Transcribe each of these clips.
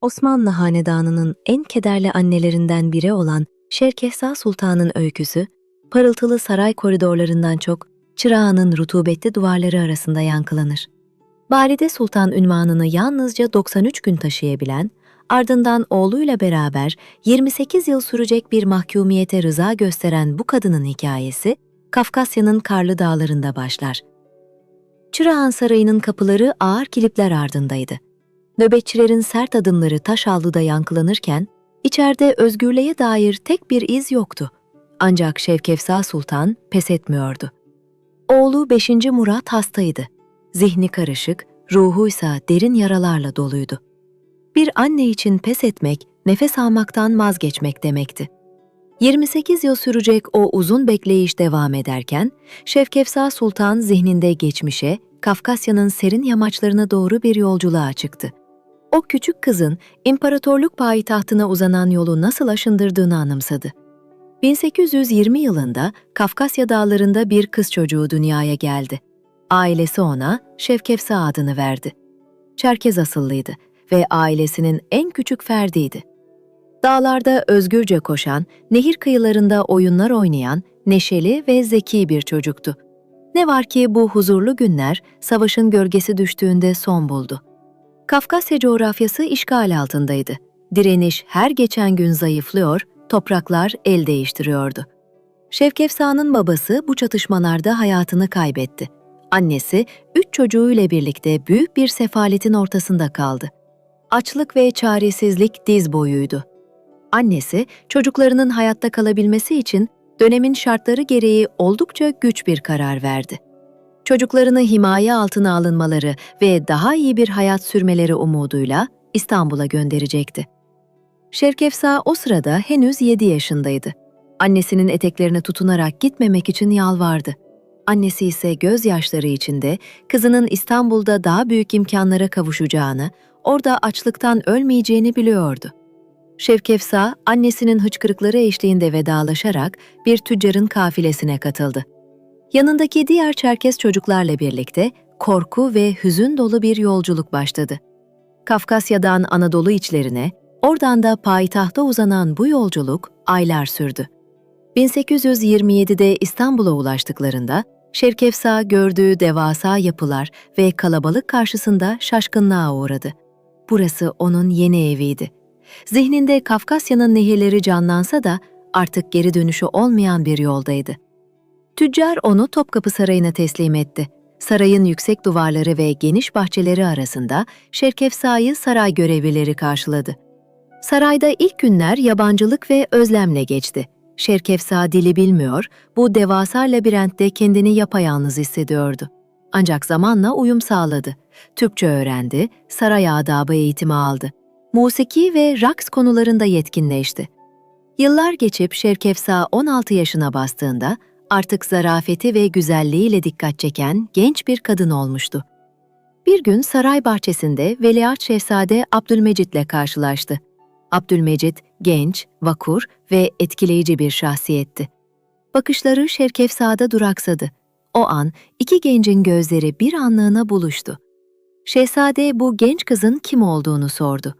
Osmanlı hanedanının en kederli annelerinden biri olan Şerkefsa Sultan'ın öyküsü, parıltılı saray koridorlarından çok Çırağan'ın rutubetli duvarları arasında yankılanır. Valide Sultan unvanını yalnızca 93 gün taşıyabilen, ardından oğluyla beraber 28 yıl sürecek bir mahkumiyete rıza gösteren bu kadının hikayesi, Kafkasya'nın karlı dağlarında başlar. Çırağan Sarayı'nın kapıları ağır kilitler ardındaydı. Nöbetçilerin sert adımları taş avluda yankılanırken, içeride özgürlüğe dair tek bir iz yoktu. Ancak Şevkefsa Sultan pes etmiyordu. Oğlu 5. Murat hastaydı. Zihni karışık, ruhuysa derin yaralarla doluydu. Bir anne için pes etmek, nefes almaktan vazgeçmek demekti. 28 yıl sürecek o uzun bekleyiş devam ederken, Şevkefsa Sultan zihninde geçmişe, Kafkasya'nın serin yamaçlarına doğru bir yolculuğa çıktı. O küçük kızın imparatorluk payitahtına uzanan yolu nasıl aşındırdığını anımsadı. 1820 yılında Kafkasya dağlarında bir kız çocuğu dünyaya geldi. Ailesi ona Şevkefsa adını verdi. Çerkez asıllıydı ve ailesinin en küçük ferdiydi. Dağlarda özgürce koşan, nehir kıyılarında oyunlar oynayan, neşeli ve zeki bir çocuktu. Ne var ki bu huzurlu günler savaşın gölgesi düştüğünde son buldu. Kafkasya coğrafyası işgal altındaydı. Direniş her geçen gün zayıflıyor, topraklar el değiştiriyordu. Şevkefsa'nın babası bu çatışmalarda hayatını kaybetti. Annesi 3 çocuğuyla birlikte büyük bir sefaletin ortasında kaldı. Açlık ve çaresizlik diz boyuydu. Annesi, çocuklarının hayatta kalabilmesi için dönemin şartları gereği oldukça güç bir karar verdi. Çocuklarını himaye altına alınmaları ve daha iyi bir hayat sürmeleri umuduyla İstanbul'a gönderecekti. Şevkefsa o sırada henüz 7 yaşındaydı. Annesinin eteklerine tutunarak gitmemek için yalvardı. Annesi ise gözyaşları içinde kızının İstanbul'da daha büyük imkanlara kavuşacağını, orada açlıktan ölmeyeceğini biliyordu. Şevkefsa, annesinin hıçkırıkları eşliğinde vedalaşarak bir tüccarın kafilesine katıldı. Yanındaki diğer Çerkes çocuklarla birlikte korku ve hüzün dolu bir yolculuk başladı. Kafkasya'dan Anadolu içlerine, oradan da payitahta uzanan bu yolculuk aylar sürdü. 1827'de İstanbul'a ulaştıklarında, Şevkefsa gördüğü devasa yapılar ve kalabalık karşısında şaşkınlığa uğradı. Burası onun yeni eviydi. Zihninde Kafkasya'nın nehirleri canlansa da artık geri dönüşü olmayan bir yoldaydı. Tüccar onu Topkapı Sarayı'na teslim etti. Sarayın yüksek duvarları ve geniş bahçeleri arasında Şevkefsa'yı saray görevlileri karşıladı. Sarayda ilk günler yabancılık ve özlemle geçti. Şevkefsa dili bilmiyor, bu devasa labirentte kendini yapayalnız hissediyordu. Ancak zamanla uyum sağladı. Türkçe öğrendi, saray adabı eğitimi aldı. Musiki ve raks konularında yetkinleşti. Yıllar geçip Şevkefsa 16 yaşına bastığında artık zarafeti ve güzelliğiyle dikkat çeken genç bir kadın olmuştu. Bir gün saray bahçesinde Veliaht Şehzade Abdülmecit'le karşılaştı. Abdülmecit genç, vakur ve etkileyici bir şahsiyetti. Bakışları Şevkefsa'da duraksadı. O an iki gencin gözleri bir anlığına buluştu. Şehzade bu genç kızın kim olduğunu sordu.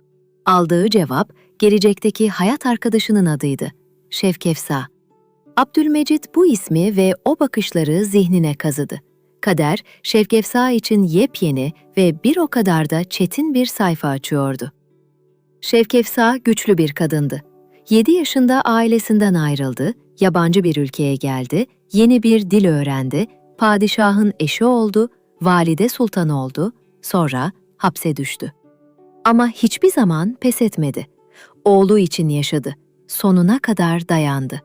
Aldığı cevap, gelecekteki hayat arkadaşının adıydı. Şevkefsa. Abdülmecit bu ismi ve o bakışları zihnine kazıdı. Kader, Şevkefsa için yepyeni ve bir o kadar da çetin bir sayfa açıyordu. Şevkefsa güçlü bir kadındı. 7 yaşında ailesinden ayrıldı, yabancı bir ülkeye geldi, yeni bir dil öğrendi, padişahın eşi oldu, valide sultan oldu, sonra hapse düştü. Ama hiçbir zaman pes etmedi. Oğlu için yaşadı. Sonuna kadar dayandı.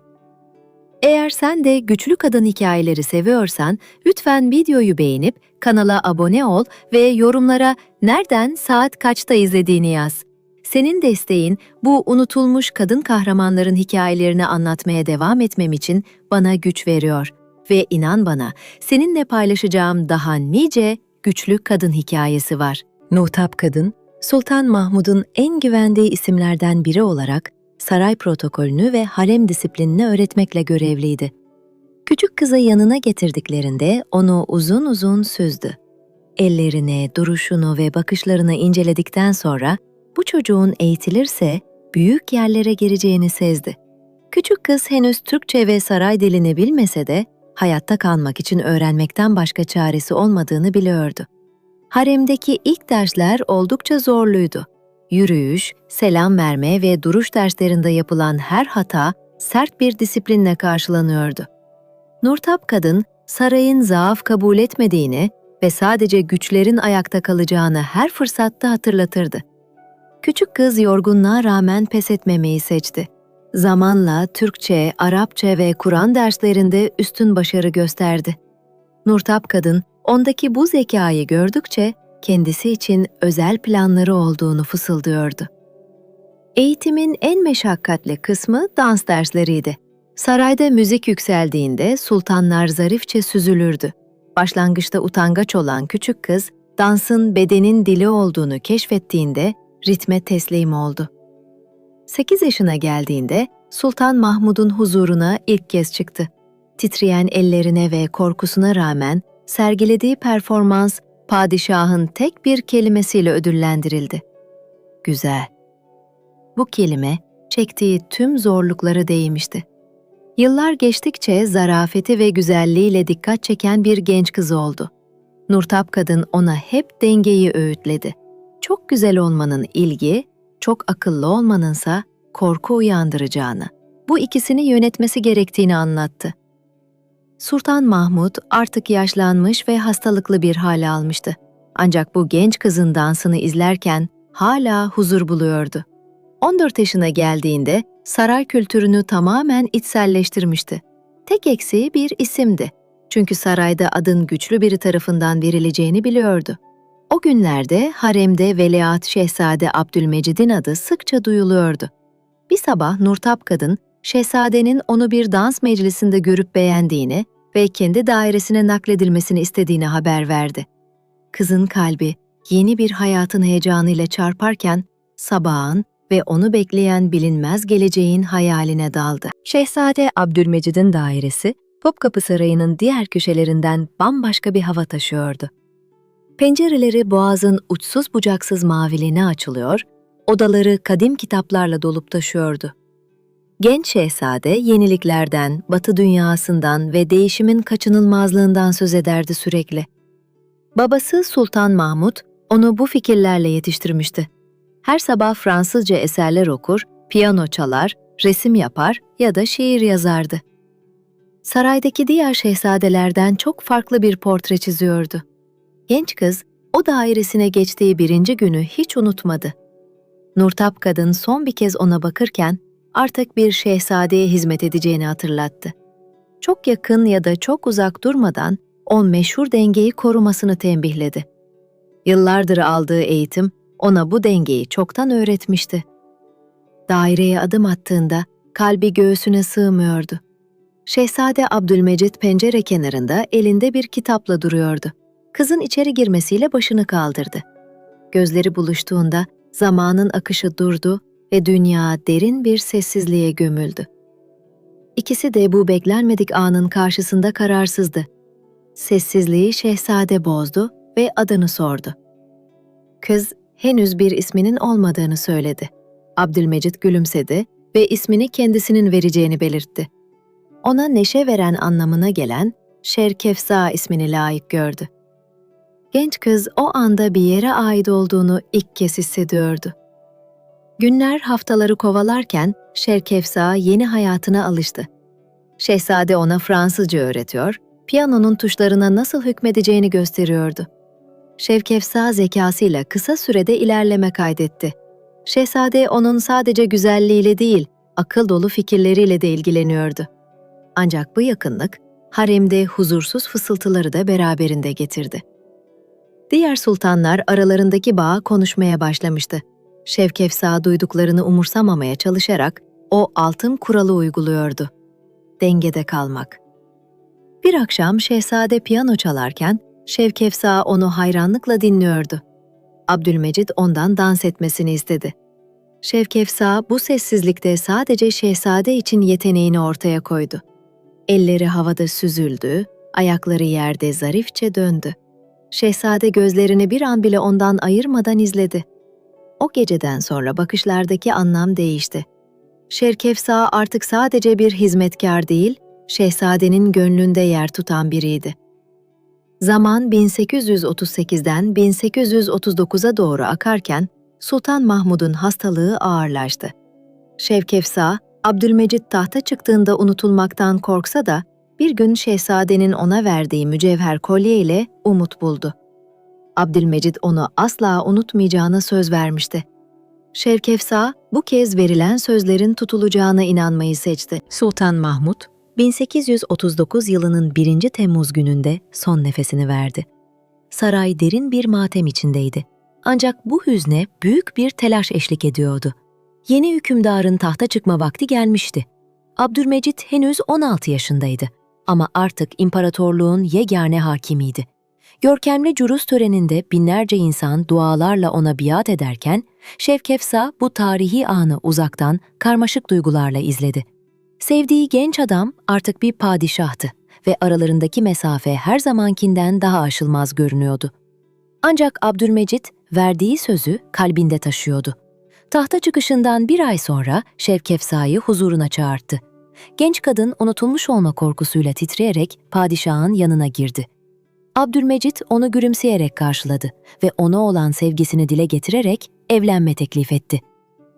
Eğer sen de güçlü kadın hikayeleri seviyorsan, lütfen videoyu beğenip kanala abone ol ve yorumlara nereden, saat kaçta izlediğini yaz. Senin desteğin bu unutulmuş kadın kahramanların hikayelerini anlatmaya devam etmem için bana güç veriyor. Ve inan bana, seninle paylaşacağım daha nice güçlü kadın hikayesi var. Nuhtap Kadın, Sultan Mahmud'un en güvendiği isimlerden biri olarak saray protokolünü ve harem disiplinini öğretmekle görevliydi. Küçük kızı yanına getirdiklerinde onu uzun uzun süzdü. Ellerini, duruşunu ve bakışlarını inceledikten sonra bu bu çocuğun eğitilirse büyük yerlere gireceğini sezdi. Küçük kız henüz Türkçe ve saray dilini bilmese de hayatta kalmak için öğrenmekten başka çaresi olmadığını biliyordu. Haremdeki ilk dersler oldukça zorluydu. Yürüyüş, selam verme ve duruş derslerinde yapılan her hata sert bir disiplinle karşılanıyordu. Nurtap kadın, sarayın zaaf kabul etmediğini ve sadece güçlerin ayakta kalacağını her fırsatta hatırlatırdı. Küçük kız yorgunluğa rağmen pes etmemeyi seçti. Zamanla Türkçe, Arapça ve Kur'an derslerinde üstün başarı gösterdi. Nurtap kadın, ondaki bu zekayı gördükçe kendisi için özel planları olduğunu fısıldıyordu. Eğitimin en meşakkatli kısmı dans dersleriydi. Sarayda müzik yükseldiğinde sultanlar zarifçe süzülürdü. Başlangıçta utangaç olan küçük kız, dansın bedenin dili olduğunu keşfettiğinde ritme teslim oldu. 8 yaşına geldiğinde Sultan Mahmud'un huzuruna ilk kez çıktı. Titreyen ellerine ve korkusuna rağmen sergilediği performans padişahın tek bir kelimesiyle ödüllendirildi. Güzel. Bu kelime çektiği tüm zorluklara değmişti. Yıllar geçtikçe zarafeti ve güzelliğiyle dikkat çeken bir genç kız oldu. Nurtap kadın ona hep dengeyi öğütledi. Çok güzel olmanın ilgi, çok akıllı olmanınsa korku uyandıracağını, bu ikisini yönetmesi gerektiğini anlattı. Sultan Mahmud artık yaşlanmış ve hastalıklı bir hale almıştı. Ancak bu genç kızın dansını izlerken hala huzur buluyordu. 14 yaşına geldiğinde saray kültürünü tamamen içselleştirmişti. Tek eksiği bir isimdi. Çünkü sarayda adın güçlü biri tarafından verileceğini biliyordu. O günlerde haremde Veliaht Şehzade Abdülmecid'in adı sıkça duyuluyordu. Bir sabah Nurtap kadın, şehzadenin onu bir dans meclisinde görüp beğendiğini ve kendi dairesine nakledilmesini istediğini haber verdi. Kızın kalbi yeni bir hayatın heyecanıyla çarparken sabahın ve onu bekleyen bilinmez geleceğin hayaline daldı. Şehzade Abdülmecid'in dairesi, Topkapı Sarayı'nın diğer köşelerinden bambaşka bir hava taşıyordu. Pencereleri boğazın uçsuz bucaksız maviliğine açılıyor, odaları kadim kitaplarla dolup taşıyordu. Genç şehzade yeniliklerden, Batı dünyasından ve değişimin kaçınılmazlığından söz ederdi sürekli. Babası Sultan Mahmud onu bu fikirlerle yetiştirmişti. Her sabah Fransızca eserler okur, piyano çalar, resim yapar ya da şiir yazardı. Saraydaki diğer şehzadelerden çok farklı bir portre çiziyordu. Genç kız, o dairesine geçtiği birinci günü hiç unutmadı. Nurtap kadın son bir kez ona bakırken artık bir şehzadeye hizmet edeceğini hatırlattı. Çok yakın ya da çok uzak durmadan o meşhur dengeyi korumasını tembihledi. Yıllardır aldığı eğitim ona bu dengeyi çoktan öğretmişti. Daireye adım attığında kalbi göğsüne sığmıyordu. Şehzade Abdülmecid pencere kenarında elinde bir kitapla duruyordu. Kızın içeri girmesiyle başını kaldırdı. Gözleri buluştuğunda zamanın akışı durdu ve dünya derin bir sessizliğe gömüldü. İkisi de bu beklenmedik anın karşısında kararsızdı. Sessizliği şehzade bozdu ve adını sordu. Kız henüz bir isminin olmadığını söyledi. Abdülmecid gülümsedi ve ismini kendisinin vereceğini belirtti. Ona neşe veren anlamına gelen Şerkefsa ismini layık gördü. Genç kız o anda bir yere ait olduğunu ilk kez hissediyordu. Günler haftaları kovalarken Şerkefsa yeni hayatına alıştı. Şehzade ona Fransızca öğretiyor, piyanonun tuşlarına nasıl hükmedeceğini gösteriyordu. Şerkefsa zekasıyla kısa sürede ilerleme kaydetti. Şehzade onun sadece güzelliğiyle değil, akıl dolu fikirleriyle de ilgileniyordu. Ancak bu yakınlık, haremde huzursuz fısıltıları da beraberinde getirdi. Diğer sultanlar aralarındaki bağı konuşmaya başlamıştı. Şevkefsa duyduklarını umursamamaya çalışarak o altın kuralı uyguluyordu. Dengede kalmak. Bir akşam şehzade piyano çalarken Şevkefsa onu hayranlıkla dinliyordu. Abdülmecid ondan dans etmesini istedi. Şevkefsa bu sessizlikte sadece şehzade için yeteneğini ortaya koydu. Elleri havada süzüldü, ayakları yerde zarifçe döndü. Şehzade gözlerini bir an bile ondan ayırmadan izledi. o geceden sonra bakışlardaki anlam değişti. Şerkefsa artık sadece bir hizmetkar değil, şehzadenin gönlünde yer tutan biriydi. Zaman 1838'den 1839'a doğru akarken Sultan Mahmud'un hastalığı ağırlaştı. Şevkefsa, Abdülmecit tahta çıktığında unutulmaktan korksa da bir gün şehzadenin ona verdiği mücevher kolye ile umut buldu. Abdülmecit onu asla unutmayacağına söz vermişti. Şevkefsa bu kez verilen sözlerin tutulacağına inanmayı seçti. Sultan Mahmud, 1839 yılının 1. Temmuz gününde son nefesini verdi. Saray derin bir matem içindeydi. Ancak bu hüzne büyük bir telaş eşlik ediyordu. Yeni hükümdarın tahta çıkma vakti gelmişti. Abdülmecit henüz 16 yaşındaydı ama artık imparatorluğun yegane hakimiydi. Görkemli cürus töreninde binlerce insan dualarla ona biat ederken, Şevkefsa bu tarihi anı uzaktan karmaşık duygularla izledi. Sevdiği genç adam artık bir padişahtı ve aralarındaki mesafe her zamankinden daha aşılmaz görünüyordu. Ancak Abdülmecit verdiği sözü kalbinde taşıyordu. Tahta çıkışından bir ay sonra Şevkefsa'yı huzuruna çağırttı. Genç kadın unutulmuş olma korkusuyla titreyerek padişahın yanına girdi. Abdülmecit onu gülümseyerek karşıladı ve ona olan sevgisini dile getirerek evlenme teklif etti.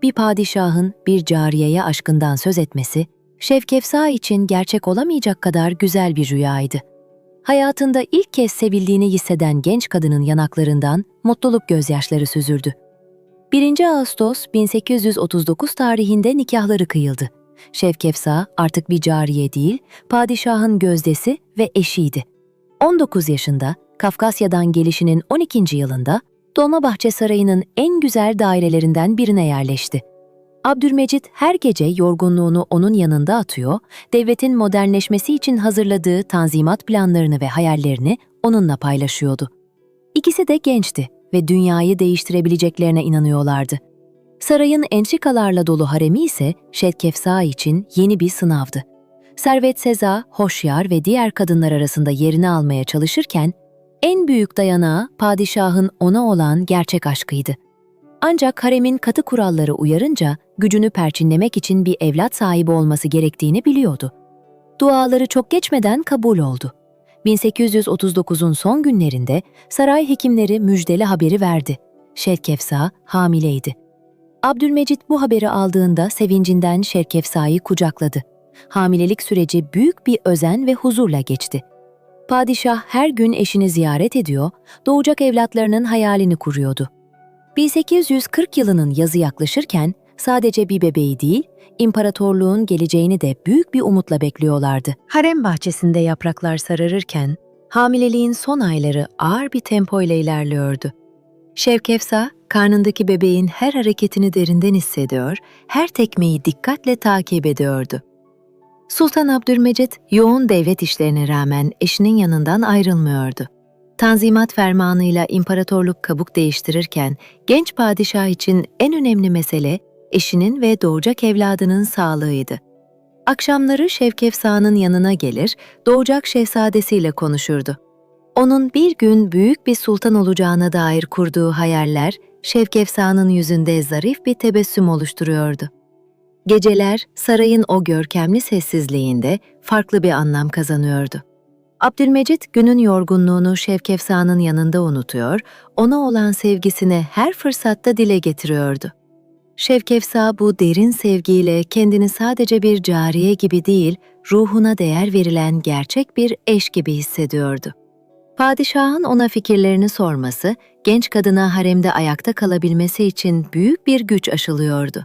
Bir padişahın bir cariyeye aşkından söz etmesi, Şevkefsa için gerçek olamayacak kadar güzel bir rüyaydı. Hayatında ilk kez sevildiğini hisseden genç kadının yanaklarından mutluluk gözyaşları süzüldü. 1. Ağustos 1839 tarihinde nikahları kıyıldı. Şevkefsa artık bir cariye değil, padişahın gözdesi ve eşiydi. 19 yaşında, Kafkasya'dan gelişinin 12. yılında, Dolmabahçe Sarayı'nın en güzel dairelerinden birine yerleşti. Abdülmecit her gece yorgunluğunu onun yanında atıyor, devletin modernleşmesi için hazırladığı tanzimat planlarını ve hayallerini onunla paylaşıyordu. İkisi de gençti ve dünyayı değiştirebileceklerine inanıyorlardı. Sarayın entrikalarla dolu haremi ise Şevkefsa için yeni bir sınavdı. Servet Seza, Hoşyar ve diğer kadınlar arasında yerini almaya çalışırken, en büyük dayanağı padişahın ona olan gerçek aşkıydı. Ancak haremin katı kuralları uyarınca gücünü perçinlemek için bir evlat sahibi olması gerektiğini biliyordu. Duaları çok geçmeden kabul oldu. 1839'un son günlerinde saray hekimleri müjdeli haberi verdi. Şevkefsa hamileydi. Abdülmecit bu haberi aldığında sevincinden Şevkefsa'yı kucakladı. Hamilelik süreci büyük bir özen ve huzurla geçti. Padişah her gün eşini ziyaret ediyor, doğacak evlatlarının hayalini kuruyordu. 1840 yılının yazı yaklaşırken sadece bir bebeği değil, imparatorluğun geleceğini de büyük bir umutla bekliyorlardı. Harem bahçesinde yapraklar sararırken, hamileliğin son ayları ağır bir tempoyla ilerliyordu. Şevkefsa, karnındaki bebeğin her hareketini derinden hissediyor, her tekmeyi dikkatle takip ediyordu. Sultan Abdülmecit, yoğun devlet işlerine rağmen eşinin yanından ayrılmıyordu. Tanzimat fermanıyla imparatorluk kabuk değiştirirken, genç padişah için en önemli mesele eşinin ve doğacak evladının sağlığıydı. Akşamları Şevkefsa'nın yanına gelir, doğacak şehzadesiyle konuşurdu. Onun bir gün büyük bir sultan olacağına dair kurduğu hayaller, Şevkefsa'nın yüzünde zarif bir tebessüm oluşturuyordu. Geceler sarayın o görkemli sessizliğinde farklı bir anlam kazanıyordu. Abdülmecit günün yorgunluğunu Şevkefsa'nın yanında unutuyor, ona olan sevgisini her fırsatta dile getiriyordu. Şevkefsa bu derin sevgiyle kendini sadece bir cariye gibi değil, ruhuna değer verilen gerçek bir eş gibi hissediyordu. Padişahın ona fikirlerini sorması, genç kadına haremde ayakta kalabilmesi için büyük bir güç aşılıyordu.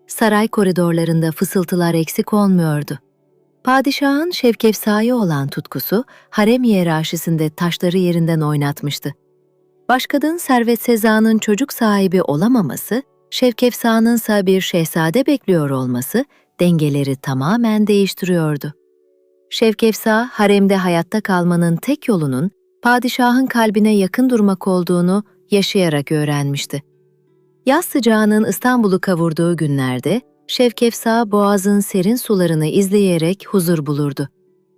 Saray koridorlarında fısıltılar eksik olmuyordu. Padişahın Şevkefsa'ya olan tutkusu, harem hiyerarşisinde taşları yerinden oynatmıştı. Başkadın Servet Seza'nın çocuk sahibi olamaması, Şevkefsa'nınsa bir şehzade bekliyor olması, dengeleri tamamen değiştiriyordu. Şevkefsa, haremde hayatta kalmanın tek yolunun, padişahın kalbine yakın durmak olduğunu yaşayarak öğrenmişti. Yaz sıcağının İstanbul'u kavurduğu günlerde, Şevkefsa boğazın serin sularını izleyerek huzur bulurdu.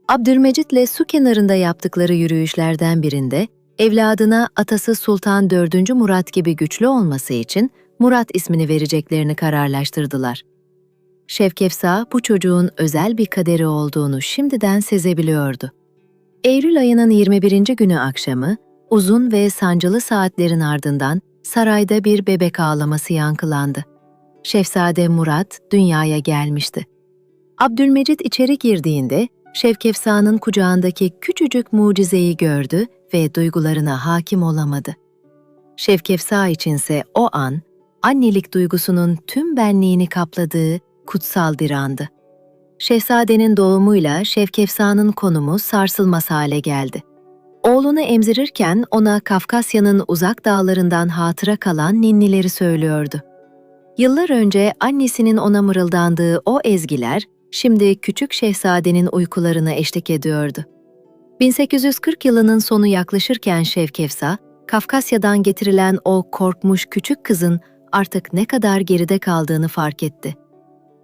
Abdülmecit'le su kenarında yaptıkları yürüyüşlerden birinde, evladına atası Sultan 4. Murat gibi güçlü olması için Murat ismini vereceklerini kararlaştırdılar. Şevkefsa bu çocuğun özel bir kaderi olduğunu şimdiden sezebiliyordu. Eylül ayının 21. günü akşamı, uzun ve sancılı saatlerin ardından sarayda bir bebek ağlaması yankılandı. Şehzade Murat dünyaya gelmişti. Abdülmecit içeri girdiğinde Şevkefsa'nın kucağındaki küçücük mucizeyi gördü ve duygularına hakim olamadı. Şevkefsa içinse o an, annelik duygusunun tüm benliğini kapladığı kutsal bir andı. Şehzadenin doğumuyla Şevkefsa'nın konumu sarsılmaz hale geldi. Oğlunu emzirirken ona Kafkasya'nın uzak dağlarından hatıra kalan ninnileri söylüyordu. Yıllar önce annesinin ona mırıldandığı o ezgiler, şimdi küçük şehzadenin uykularına eşlik ediyordu. 1840 yılının sonu yaklaşırken Şevkefsa, Kafkasya'dan getirilen o korkmuş küçük kızın artık ne kadar geride kaldığını fark etti.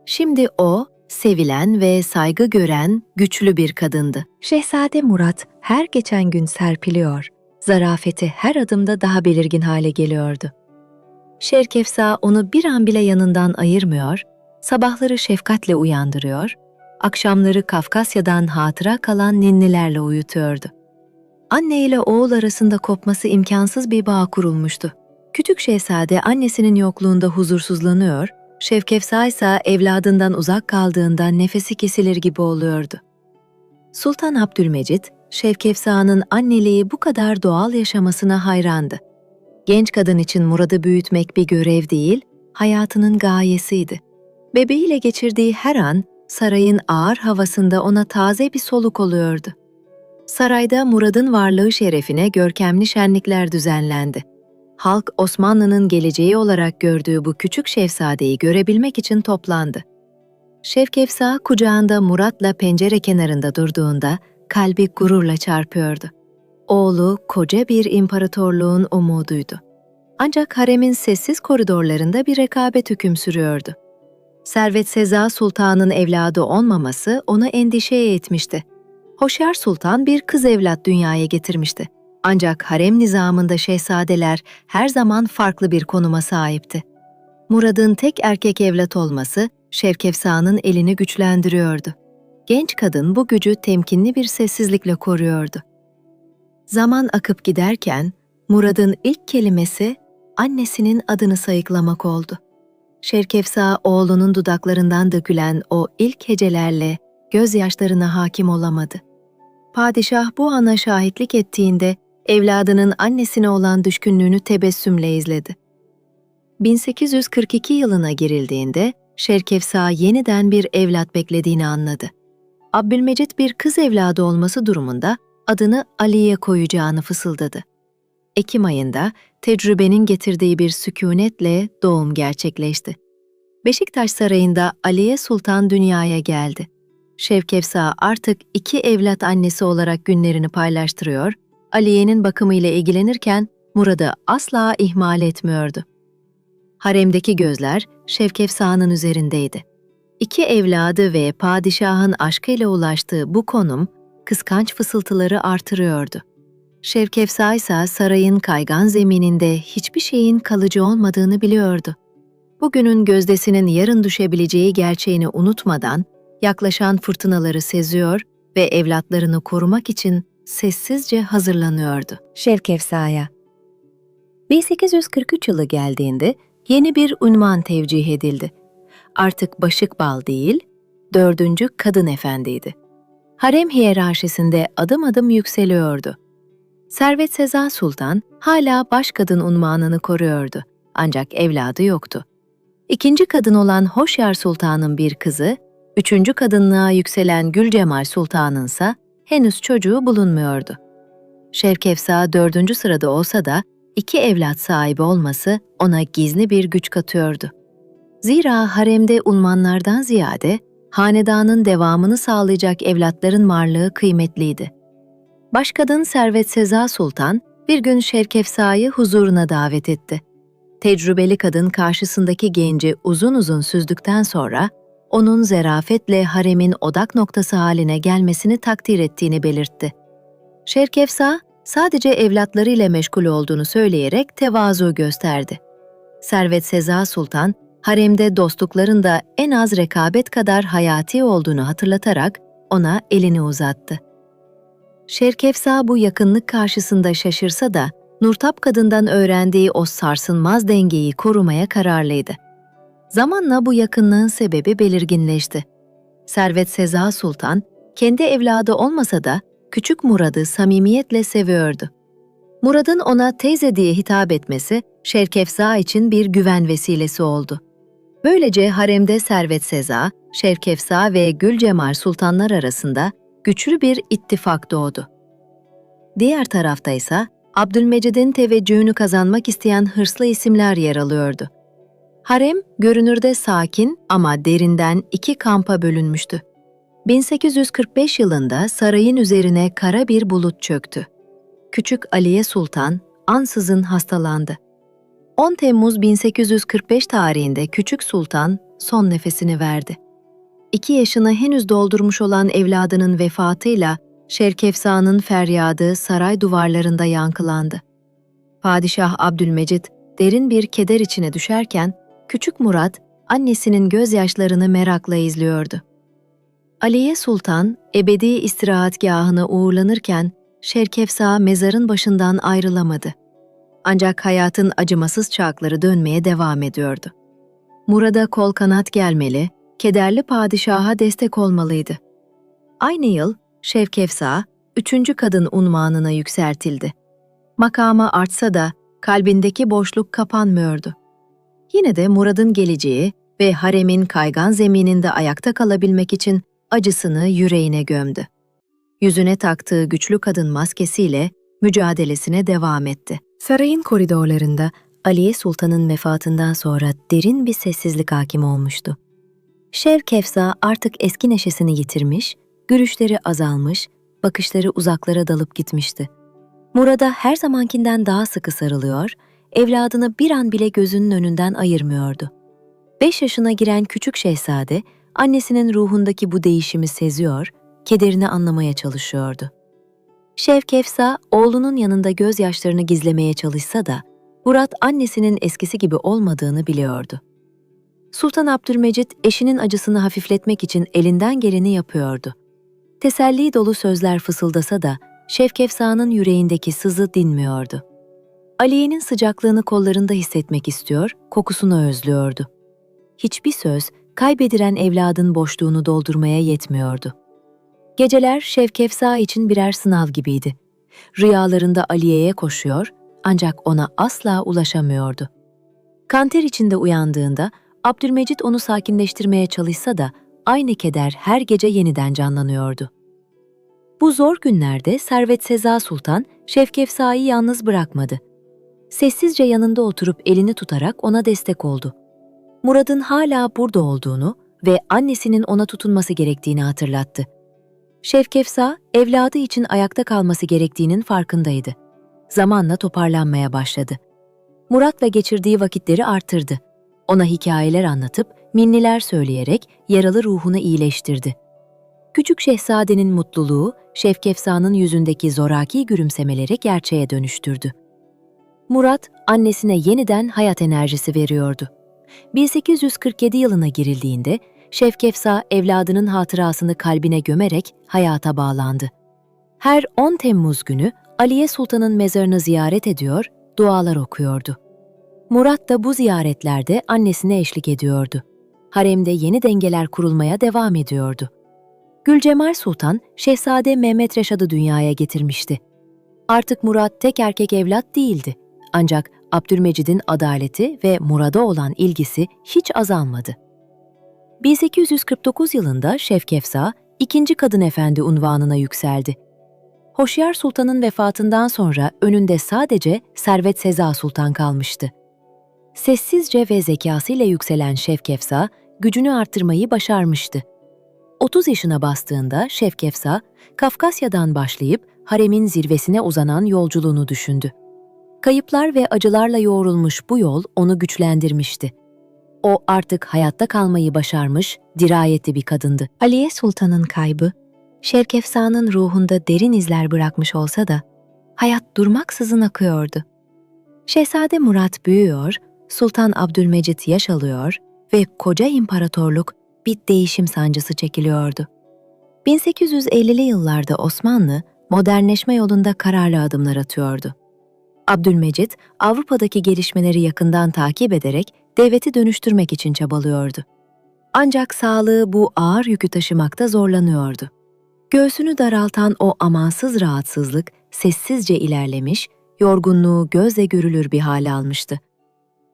Şimdi o, sevilen ve saygı gören güçlü bir kadındı. Şehzade Murat her geçen gün serpiliyor, zarafeti her adımda daha belirgin hale geliyordu. Şevkefsa onu bir an bile yanından ayırmıyor, sabahları şefkatle uyandırıyor, akşamları Kafkasya'dan hatıra kalan ninnilerle uyutuyordu. Anne ile oğul arasında kopması imkansız bir bağ kurulmuştu. Küçük şehzade annesinin yokluğunda huzursuzlanıyor, Şevkefsa ise evladından uzak kaldığından nefesi kesilir gibi oluyordu. Sultan Abdülmecit, Şevkefsa'nın anneliği bu kadar doğal yaşamasına hayrandı. Genç kadın için Murad'ı büyütmek bir görev değil, hayatının gayesiydi. Bebeğiyle geçirdiği her an, sarayın ağır havasında ona taze bir soluk oluyordu. Sarayda Murad'ın varlığı şerefine görkemli şenlikler düzenlendi. Halk Osmanlı'nın geleceği olarak gördüğü bu küçük şehzadeyi görebilmek için toplandı. Şevkefsa kucağında Murat'la pencere kenarında durduğunda kalbi gururla çarpıyordu. Oğlu koca bir imparatorluğun umuduydu. Ancak haremin sessiz koridorlarında bir rekabet hüküm sürüyordu. Servet Seza Sultan'ın evladı olmaması onu endişeye etmişti. Hoşyar Sultan bir kız evlat dünyaya getirmişti. Ancak harem nizamında şehzadeler her zaman farklı bir konuma sahipti. Murad'ın tek erkek evlat olması Şevkefsa'nın elini güçlendiriyordu. Genç kadın bu gücü temkinli bir sessizlikle koruyordu. Zaman akıp giderken Murad'ın ilk kelimesi annesinin adını sayıklamak oldu. Şevkefsa oğlunun dudaklarından dökülen o ilk hecelerle gözyaşlarına hakim olamadı. Padişah bu ana şahitlik ettiğinde evladının annesine olan düşkünlüğünü tebessümle izledi. 1842 yılına girildiğinde Şevkefsa yeniden bir evlat beklediğini anladı. Abdülmecit bir kız evladı olması durumunda adını Ali'ye koyacağını fısıldadı. Ekim ayında tecrübenin getirdiği bir sükûnetle doğum gerçekleşti. Beşiktaş Sarayı'nda Aliye Sultan dünyaya geldi. Şevkefsa artık 2 evlat annesi olarak günlerini paylaştırıyor, Aliye'nin bakımıyla ilgilenirken Murad'ı asla ihmal etmiyordu. Haremdeki gözler Şevkefsa'nın üzerindeydi. 2 evladı ve padişahın aşkıyla ulaştığı bu konum, kıskanç fısıltıları artırıyordu. Şevkefsa ise sarayın kaygan zemininde hiçbir şeyin kalıcı olmadığını biliyordu. Bugünün gözdesinin yarın düşebileceği gerçeğini unutmadan, yaklaşan fırtınaları seziyor ve evlatlarını korumak için sessizce hazırlanıyordu. Şevkefsa'ya 1843 yılı geldiğinde yeni bir unvan tevcih edildi. Artık Başıkbal değil, 4. Kadın Efendiydi. Harem hiyerarşisinde adım adım yükseliyordu. Servet Seza Sultan hala başkadın unvanını koruyordu, ancak evladı yoktu. 2. kadın olan Hoşyar Sultan'ın bir kızı, 3. kadınlığa yükselen Gülcemal Sultan'ınsa henüz çocuğu bulunmuyordu. Şevkefsa 4. sırada olsa da 2 evlat sahibi olması ona gizli bir güç katıyordu. Zira haremde unvanlardan ziyade hanedanın devamını sağlayacak evlatların varlığı kıymetliydi. Başkadın Servet Seza Sultan bir gün Şevkefsa'yı huzuruna davet etti. Tecrübeli kadın karşısındaki genci uzun uzun süzdükten sonra onun zerafetle haremin odak noktası haline gelmesini takdir ettiğini belirtti. Şevkefsa sadece evlatlarıyla meşgul olduğunu söyleyerek tevazu gösterdi. Servet Seza Sultan, haremde dostlukların da en az rekabet kadar hayati olduğunu hatırlatarak ona elini uzattı. Şerkefsa bu yakınlık karşısında şaşırsa da Nurtap kadından öğrendiği o sarsılmaz dengeyi korumaya kararlıydı. Zamanla bu yakınlığın sebebi belirginleşti. Servet Seza Sultan, kendi evladı olmasa da küçük Murad'ı samimiyetle seviyordu. Murad'ın ona teyze diye hitap etmesi, Şerkefsa için bir güven vesilesi oldu. Böylece haremde Servet Seza, Şerkefsa ve Gülcemal sultanlar arasında güçlü bir ittifak doğdu. Diğer tarafta ise Abdülmecid'in teveccühünü kazanmak isteyen hırslı isimler yer alıyordu. Harem, görünürde sakin ama derinden iki kampa bölünmüştü. 1845 yılında sarayın üzerine kara bir bulut çöktü. Küçük Aliye Sultan ansızın hastalandı. 10 Temmuz 1845 tarihinde Küçük Sultan son nefesini verdi. 2 yaşını henüz doldurmuş olan evladının vefatıyla Şerkefsa'nın feryadı saray duvarlarında yankılandı. Padişah Abdülmecid derin bir keder içine düşerken, Küçük Murat annesinin gözyaşlarını merakla izliyordu. Aliye Sultan ebedi istirahatgahına uğurlanırken Şerkefsa mezarın başından ayrılamadı. Ancak hayatın acımasız çarkları dönmeye devam ediyordu. Murad'a kol kanat gelmeli, kederli padişaha destek olmalıydı. Aynı yıl Şerkefsa, 3. kadın unvanına yükseltildi. Makama artsa da kalbindeki boşluk kapanmıyordu. Yine de Murad'ın geleceği ve haremin kaygan zemininde ayakta kalabilmek için acısını yüreğine gömdü. Yüzüne taktığı güçlü kadın maskesiyle mücadelesine devam etti. Sarayın koridorlarında Aliye Sultan'ın vefatından sonra derin bir sessizlik hakim olmuştu. Şerkefsa artık eski neşesini yitirmiş, gülüşleri azalmış, bakışları uzaklara dalıp gitmişti. Murad'a her zamankinden daha sıkı sarılıyor, evladını bir an bile gözünün önünden ayırmıyordu. 5 yaşına giren küçük şehzade, annesinin ruhundaki bu değişimi seziyor, kederini anlamaya çalışıyordu. Şerkefsa, oğlunun yanında gözyaşlarını gizlemeye çalışsa da, Murat annesinin eskisi gibi olmadığını biliyordu. Sultan Abdülmecid, eşinin acısını hafifletmek için elinden geleni yapıyordu. Teselli dolu sözler fısıldasa da, Şerkefsa'nın yüreğindeki sızı dinmiyordu. Aliye'nin sıcaklığını kollarında hissetmek istiyor, kokusunu özlüyordu. Hiçbir söz, kaybedilen evladın boşluğunu doldurmaya yetmiyordu. Geceler Şerkefsa için birer sınav gibiydi. Rüyalarında Aliye'ye koşuyor, ancak ona asla ulaşamıyordu. Kanter içinde uyandığında, Abdülmecid onu sakinleştirmeye çalışsa da, aynı keder her gece yeniden canlanıyordu. Bu zor günlerde Servet Seza Sultan, Şerkefsa'yı yalnız bırakmadı. Sessizce yanında oturup elini tutarak ona destek oldu. Murad'ın hala burada olduğunu ve annesinin ona tutunması gerektiğini hatırlattı. Şerkefsa, evladı için ayakta kalması gerektiğinin farkındaydı. Zamanla toparlanmaya başladı. Murat'la geçirdiği vakitleri artırdı. Ona hikayeler anlatıp, ninniler söyleyerek yaralı ruhunu iyileştirdi. Küçük şehzadenin mutluluğu, Şerkefsa'nın yüzündeki zoraki gülümsemeleri gerçeğe dönüştürdü. Murat, annesine yeniden hayat enerjisi veriyordu. 1847 yılına girildiğinde, Şerkefsa evladının hatırasını kalbine gömerek hayata bağlandı. Her 10 Temmuz günü Aliye Sultan'ın mezarını ziyaret ediyor, dualar okuyordu. Murat da bu ziyaretlerde annesine eşlik ediyordu. Haremde yeni dengeler kurulmaya devam ediyordu. Gülcemal Sultan, Şehzade Mehmet Reşad'ı dünyaya getirmişti. Artık Murat tek erkek evlat değildi. Ancak Abdülmecid'in adaleti ve Murad'a olan ilgisi hiç azalmadı. 1849 yılında Şerkefsa, 2. Kadın Efendi unvanına yükseldi. Hoşyar Sultan'ın vefatından sonra önünde sadece Servet Seza Sultan kalmıştı. Sessizce ve zekasıyla yükselen Şerkefsa, gücünü arttırmayı başarmıştı. 30 yaşına bastığında Şerkefsa, Kafkasya'dan başlayıp haremin zirvesine uzanan yolculuğunu düşündü. Kayıplar ve acılarla yoğrulmuş bu yol onu güçlendirmişti. O artık hayatta kalmayı başarmış, dirayetli bir kadındı. Aliye Sultan'ın kaybı, Şerkefsa'nın ruhunda derin izler bırakmış olsa da, hayat durmaksızın akıyordu. Şehzade Murat büyüyor, Sultan Abdülmecit yaş alıyor ve koca imparatorluk bir değişim sancısı çekiliyordu. 1850'li yıllarda Osmanlı, modernleşme yolunda kararlı adımlar atıyordu. Abdülmecit, Avrupa'daki gelişmeleri yakından takip ederek devleti dönüştürmek için çabalıyordu. Ancak sağlığı bu ağır yükü taşımakta zorlanıyordu. Göğsünü daraltan o amansız rahatsızlık sessizce ilerlemiş, yorgunluğu gözle görülür bir hale almıştı.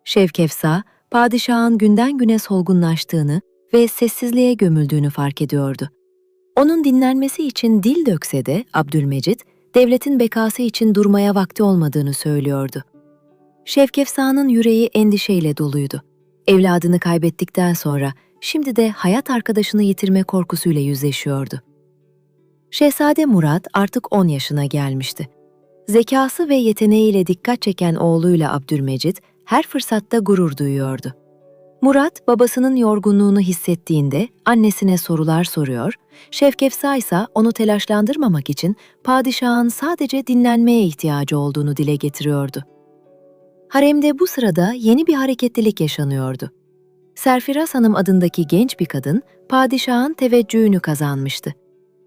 Şevkefsa, padişahın günden güne solgunlaştığını ve sessizliğe gömüldüğünü fark ediyordu. Onun dinlenmesi için dil dökse de Abdülmecit, devletin bekası için durmaya vakti olmadığını söylüyordu. Şevkefsa'nın yüreği endişeyle doluydu. Evladını kaybettikten sonra şimdi de hayat arkadaşını yitirme korkusuyla yüzleşiyordu. Şehzade Murat artık 10 yaşına gelmişti. Zekası ve yeteneğiyle dikkat çeken oğluyla Abdülmecit her fırsatta gurur duyuyordu. Murat, babasının yorgunluğunu hissettiğinde annesine sorular soruyor, Şevkefsa ise onu telaşlandırmamak için padişahın sadece dinlenmeye ihtiyacı olduğunu dile getiriyordu. Haremde bu sırada yeni bir hareketlilik yaşanıyordu. Serfiraz Hanım adındaki genç bir kadın, padişahın teveccühünü kazanmıştı.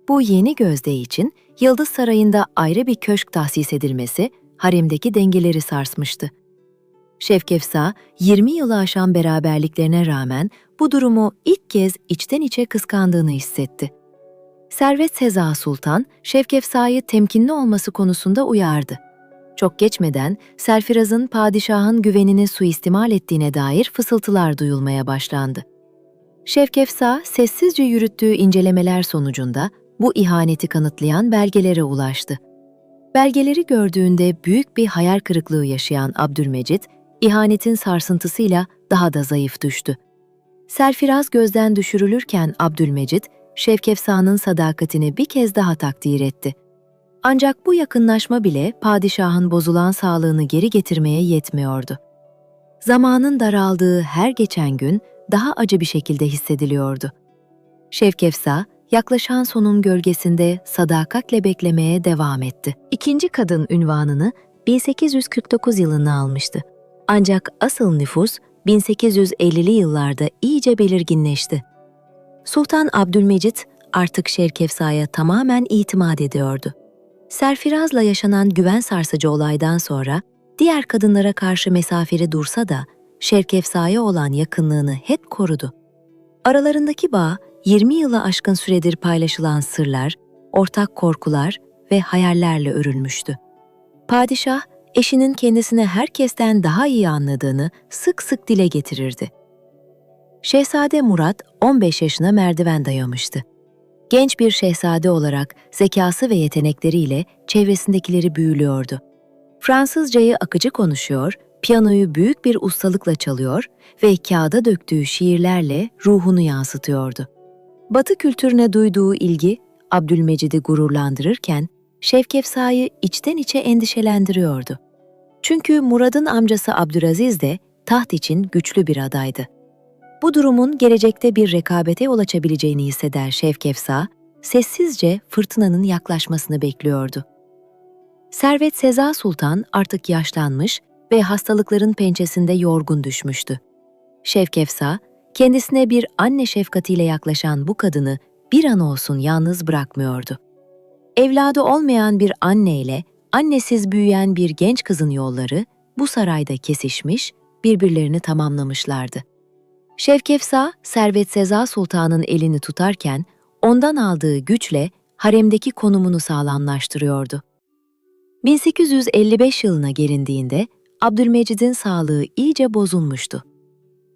Bu yeni gözde için Yıldız Sarayı'nda ayrı bir köşk tahsis edilmesi, haremdeki dengeleri sarsmıştı. Şevkefsa, 20 yılı aşan beraberliklerine rağmen bu durumu ilk kez içten içe kıskandığını hissetti. Servet Seza Sultan, Şevkefsa'yı temkinli olması konusunda uyardı. Çok geçmeden Serfiraz'ın padişahın güvenini suistimal ettiğine dair fısıltılar duyulmaya başlandı. Şevkefsa, sessizce yürüttüğü incelemeler sonucunda bu ihaneti kanıtlayan belgelere ulaştı. Belgeleri gördüğünde büyük bir hayal kırıklığı yaşayan Abdülmecit, ihanetin sarsıntısıyla daha da zayıf düştü. Serfiraz gözden düşürülürken Abdülmecit, Şevkefsa'nın sadakatini bir kez daha takdir etti. Ancak bu yakınlaşma bile padişahın bozulan sağlığını geri getirmeye yetmiyordu. Zamanın daraldığı her geçen gün daha acı bir şekilde hissediliyordu. Şevkefsa, yaklaşan sonun gölgesinde sadakatle beklemeye devam etti. İkinci kadın unvanını 1849 yılında almıştı. Ancak asıl nüfus 1850'li yıllarda iyice belirginleşti. Sultan Abdülmecit artık Şevkefsa'ya tamamen itimat ediyordu. Serfiraz'la yaşanan güven sarsıcı olaydan sonra diğer kadınlara karşı mesafeli dursa da Şevkefsa'ya olan yakınlığını hep korudu. Aralarındaki bağ 20 yılı aşkın süredir paylaşılan sırlar, ortak korkular ve hayallerle örülmüştü. Padişah, eşinin kendisini herkesten daha iyi anladığını sık sık dile getirirdi. Şehzade Murat 15 yaşına merdiven dayamıştı. Genç bir şehzade olarak zekası ve yetenekleriyle çevresindekileri büyülüyordu. Fransızcayı akıcı konuşuyor, piyanoyu büyük bir ustalıkla çalıyor ve kağıda döktüğü şiirlerle ruhunu yansıtıyordu. Batı kültürüne duyduğu ilgi Abdülmecid'i gururlandırırken Şevkefsa'yı içten içe endişelendiriyordu. Çünkü Murad'ın amcası Abdülaziz de taht için güçlü bir adaydı. Bu durumun gelecekte bir rekabete yol açabileceğini hisseder Şevkefsa, sessizce fırtınanın yaklaşmasını bekliyordu. Servet Seza Sultan artık yaşlanmış ve hastalıkların pençesinde yorgun düşmüştü. Şevkefsa, kendisine bir anne şefkatiyle yaklaşan bu kadını bir an olsun yalnız bırakmıyordu. Evladı olmayan bir anneyle annesiz büyüyen bir genç kızın yolları bu sarayda kesişmiş, birbirlerini tamamlamışlardı. Şevkefsa, Servet Seza Sultan'ın elini tutarken ondan aldığı güçle haremdeki konumunu sağlamlaştırıyordu. 1855 yılına gelindiğinde Abdülmecid'in sağlığı iyice bozulmuştu.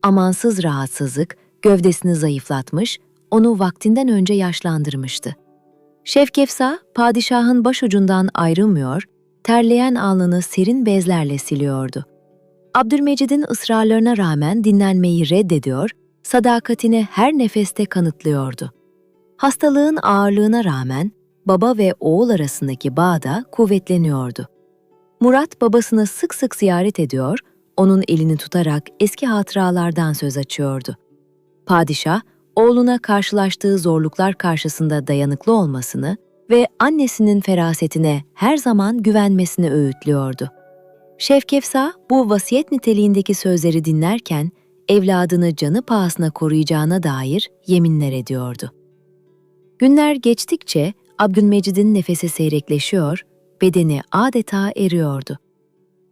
Amansız rahatsızlık gövdesini zayıflatmış, onu vaktinden önce yaşlandırmıştı. Şevkefsa, padişahın başucundan ayrılmıyor, terleyen alnını serin bezlerle siliyordu. Abdülmecid'in ısrarlarına rağmen dinlenmeyi reddediyor, sadakatini her nefeste kanıtlıyordu. Hastalığın ağırlığına rağmen baba ve oğul arasındaki bağ da kuvvetleniyordu. Murat babasını sık sık ziyaret ediyor, onun elini tutarak eski hatıralardan söz açıyordu. Padişah, oğluna karşılaştığı zorluklar karşısında dayanıklı olmasını ve annesinin ferasetine her zaman güvenmesini öğütlüyordu. Şevkefsa bu vasiyet niteliğindeki sözleri dinlerken evladını canı pahasına koruyacağına dair yeminler ediyordu. Günler geçtikçe Abdülmecid'in nefesi seyrekleşiyor, bedeni adeta eriyordu.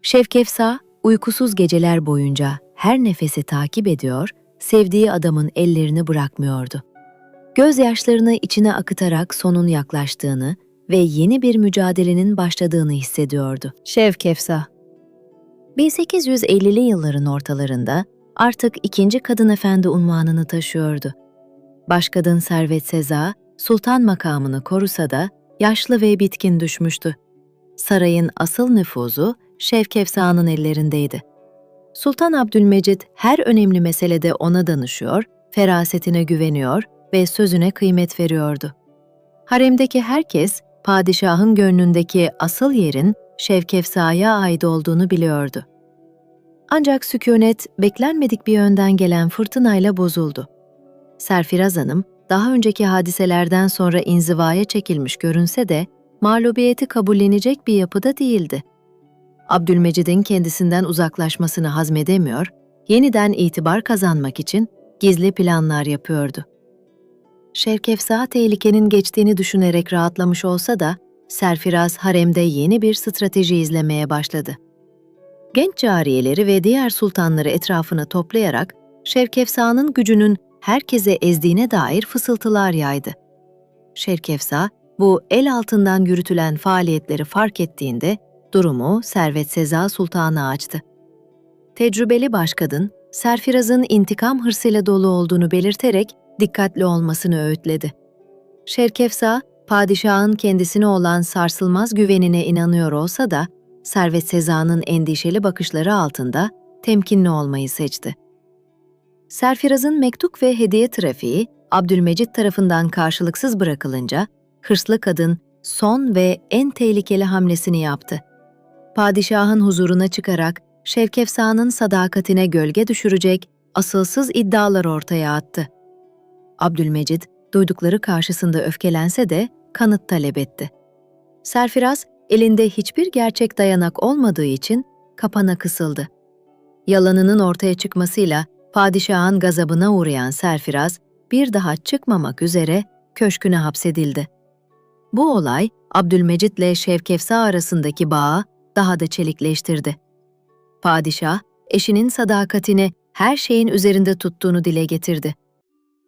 Şevkefsa uykusuz geceler boyunca her nefesi takip ediyor, sevdiği adamın ellerini bırakmıyordu. Gözyaşlarını içine akıtarak sonun yaklaştığını ve yeni bir mücadelenin başladığını hissediyordu. Şevkefsa 1850'li yılların ortalarında artık ikinci kadın efendi unvanını taşıyordu. Başkadın Servet Seza, sultan makamını korusa da yaşlı ve bitkin düşmüştü. Sarayın asıl nüfuzu Şevkefsa'nın ellerindeydi. Sultan Abdülmecid her önemli meselede ona danışıyor, ferasetine güveniyor ve sözüne kıymet veriyordu. Haremdeki herkes, padişahın gönlündeki asıl yerin Şevkefsa'ya ait olduğunu biliyordu. Ancak sükûnet beklenmedik bir yönden gelen fırtınayla bozuldu. Serfiraz Hanım, daha önceki hadiselerden sonra inzivaya çekilmiş görünse de, mağlubiyeti kabullenecek bir yapıda değildi. Abdülmecid'in kendisinden uzaklaşmasını hazmedemiyor, yeniden itibar kazanmak için gizli planlar yapıyordu. Şevkefsa tehlikenin geçtiğini düşünerek rahatlamış olsa da, Serfiraz haremde yeni bir strateji izlemeye başladı. Genç cariyeleri ve diğer sultanları etrafına toplayarak Şevkefsa'nın gücünün herkese ezdiğine dair fısıltılar yaydı. Şevkefsa, bu el altından yürütülen faaliyetleri fark ettiğinde durumu Servet Seza Sultan'a açtı. Tecrübeli başkadın, Serfiraz'ın intikam hırsıyla dolu olduğunu belirterek dikkatli olmasını öğütledi. Şevkefsa, padişahın kendisine olan sarsılmaz güvenine inanıyor olsa da, Servet Seza'nın endişeli bakışları altında temkinli olmayı seçti. Serfiraz'ın mektup ve hediye trafiği Abdülmecid tarafından karşılıksız bırakılınca, hırslı kadın son ve en tehlikeli hamlesini yaptı. Padişahın huzuruna çıkarak Şevkefsa'nın sadakatine gölge düşürecek asılsız iddialar ortaya attı. Abdülmecid, duydukları karşısında öfkelense de kanıt talep etti. Serfiraz, elinde hiçbir gerçek dayanak olmadığı için kapana kısıldı. Yalanının ortaya çıkmasıyla padişahın gazabına uğrayan Serfiraz, bir daha çıkmamak üzere köşküne hapsedildi. Bu olay, Abdülmecid ile Şevkefsa arasındaki bağı daha da çelikleştirdi. Padişah, eşinin sadakatini her şeyin üzerinde tuttuğunu dile getirdi.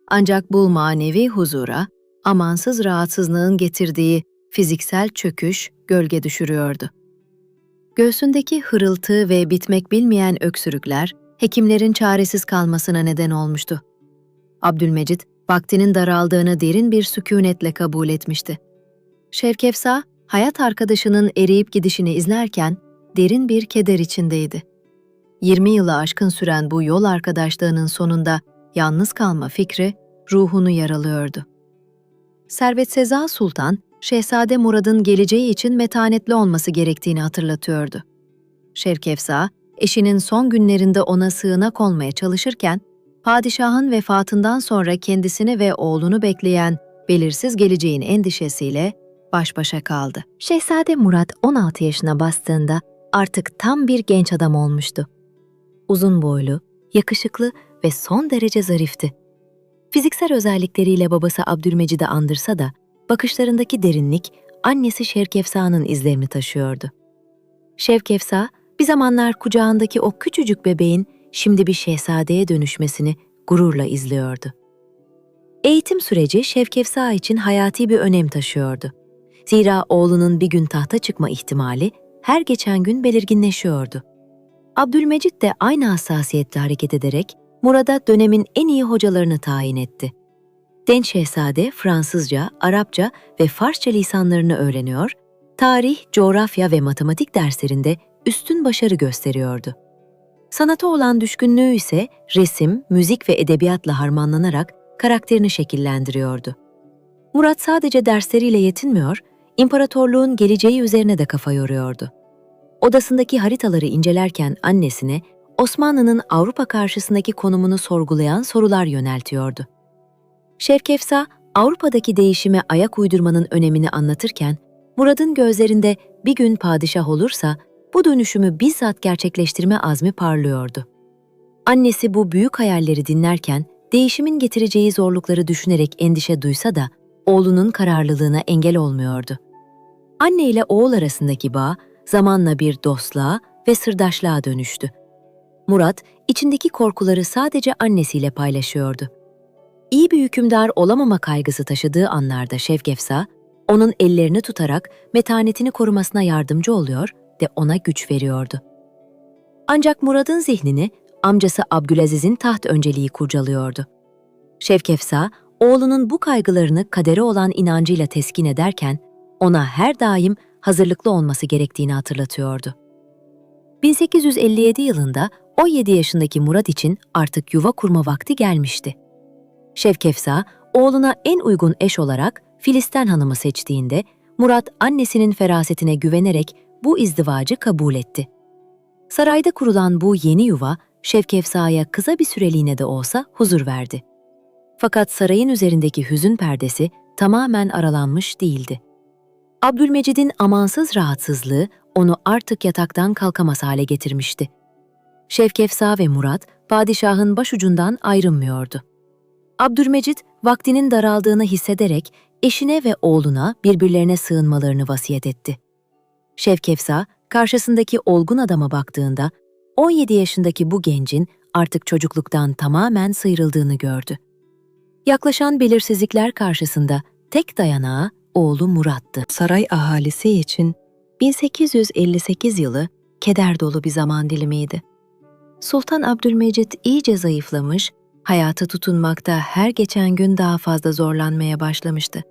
Ancak bu manevi huzura, amansız rahatsızlığın getirdiği fiziksel çöküş gölge düşürüyordu. Göğsündeki hırıltı ve bitmek bilmeyen öksürükler, hekimlerin çaresiz kalmasına neden olmuştu. Abdülmecid, vaktinin daraldığını derin bir sükûnetle kabul etmişti. Şevkefsa, hayat arkadaşının eriyip gidişini izlerken derin bir keder içindeydi. 20 yılı aşkın süren bu yol arkadaşlığının sonunda yalnız kalma fikri ruhunu yaralıyordu. Servet Seza Sultan, Şehzade Murad'ın geleceği için metanetli olması gerektiğini hatırlatıyordu. Şevkefsa, eşinin son günlerinde ona sığınak olmaya çalışırken, padişahın vefatından sonra kendisini ve oğlunu bekleyen belirsiz geleceğin endişesiyle baş başa kaldı. Şehzade Murad 16 yaşına bastığında artık tam bir genç adam olmuştu. Uzun boylu, yakışıklı ve son derece zarifti. Fiziksel özellikleriyle babası Abdülmecid'i andırsa da bakışlarındaki derinlik annesi Şevkefsa'nın izlerini taşıyordu. Şevkefsa, bir zamanlar kucağındaki o küçücük bebeğin şimdi bir şehzadeye dönüşmesini gururla izliyordu. Eğitim süreci Şevkefsa için hayati bir önem taşıyordu. Zira oğlunun bir gün tahta çıkma ihtimali her geçen gün belirginleşiyordu. Abdülmecid de aynı hassasiyetle hareket ederek Murad'a dönemin en iyi hocalarını tayin etti. Genç şehzade Fransızca, Arapça ve Farsça lisanlarını öğreniyor, tarih, coğrafya ve matematik derslerinde üstün başarı gösteriyordu. Sanata olan düşkünlüğü ise resim, müzik ve edebiyatla harmanlanarak karakterini şekillendiriyordu. Murad sadece dersleriyle yetinmiyor, imparatorluğun geleceği üzerine de kafa yoruyordu. Odasındaki haritaları incelerken annesine Osmanlı'nın Avrupa karşısındaki konumunu sorgulayan sorular yöneltiyordu. Şevkefsa, Avrupa'daki değişime ayak uydurmanın önemini anlatırken, Murad'ın gözlerinde bir gün padişah olursa, bu dönüşümü bizzat gerçekleştirme azmi parlıyordu. Annesi bu büyük hayalleri dinlerken değişimin getireceği zorlukları düşünerek endişe duysa da oğlunun kararlılığına engel olmuyordu. Anne ile oğul arasındaki bağ zamanla bir dostluğa ve sırdaşlığa dönüştü. Murat, içindeki korkuları sadece annesiyle paylaşıyordu. İyi bir hükümdar olamama kaygısı taşıdığı anlarda Şevkefsa, onun ellerini tutarak metanetini korumasına yardımcı oluyor ve ona güç veriyordu. Ancak Murat'ın zihnini amcası Abdülaziz'in taht önceliği kurcalıyordu. Şevkefsa, oğlunun bu kaygılarını kadere olan inancıyla teskin ederken, ona her daim hazırlıklı olması gerektiğini hatırlatıyordu. 1857 yılında 17 yaşındaki Murat için artık yuva kurma vakti gelmişti. Şevkefsa, oğluna en uygun eş olarak Filisten Hanım'ı seçtiğinde, Murat annesinin ferasetine güvenerek bu izdivacı kabul etti. Sarayda kurulan bu yeni yuva, Şevkefsa'ya kısa bir süreliğine de olsa huzur verdi. Fakat sarayın üzerindeki hüzün perdesi tamamen aralanmış değildi. Abdülmecid'in amansız rahatsızlığı onu artık yataktan kalkamaz hale getirmişti. Şevkefsa ve Murat, padişahın başucundan ayrılmıyordu. Abdülmecid, vaktinin daraldığını hissederek eşine ve oğluna birbirlerine sığınmalarını vasiyet etti. Şevkefsa, karşısındaki olgun adama baktığında, 17 yaşındaki bu gencin artık çocukluktan tamamen sıyrıldığını gördü. Yaklaşan belirsizlikler karşısında tek dayanağı oğlu Murat'tı. Saray ahalisi için 1858 yılı keder dolu bir zaman dilimiydi. Sultan Abdülmecid iyice zayıflamış, hayata tutunmakta her geçen gün daha fazla zorlanmaya başlamıştı.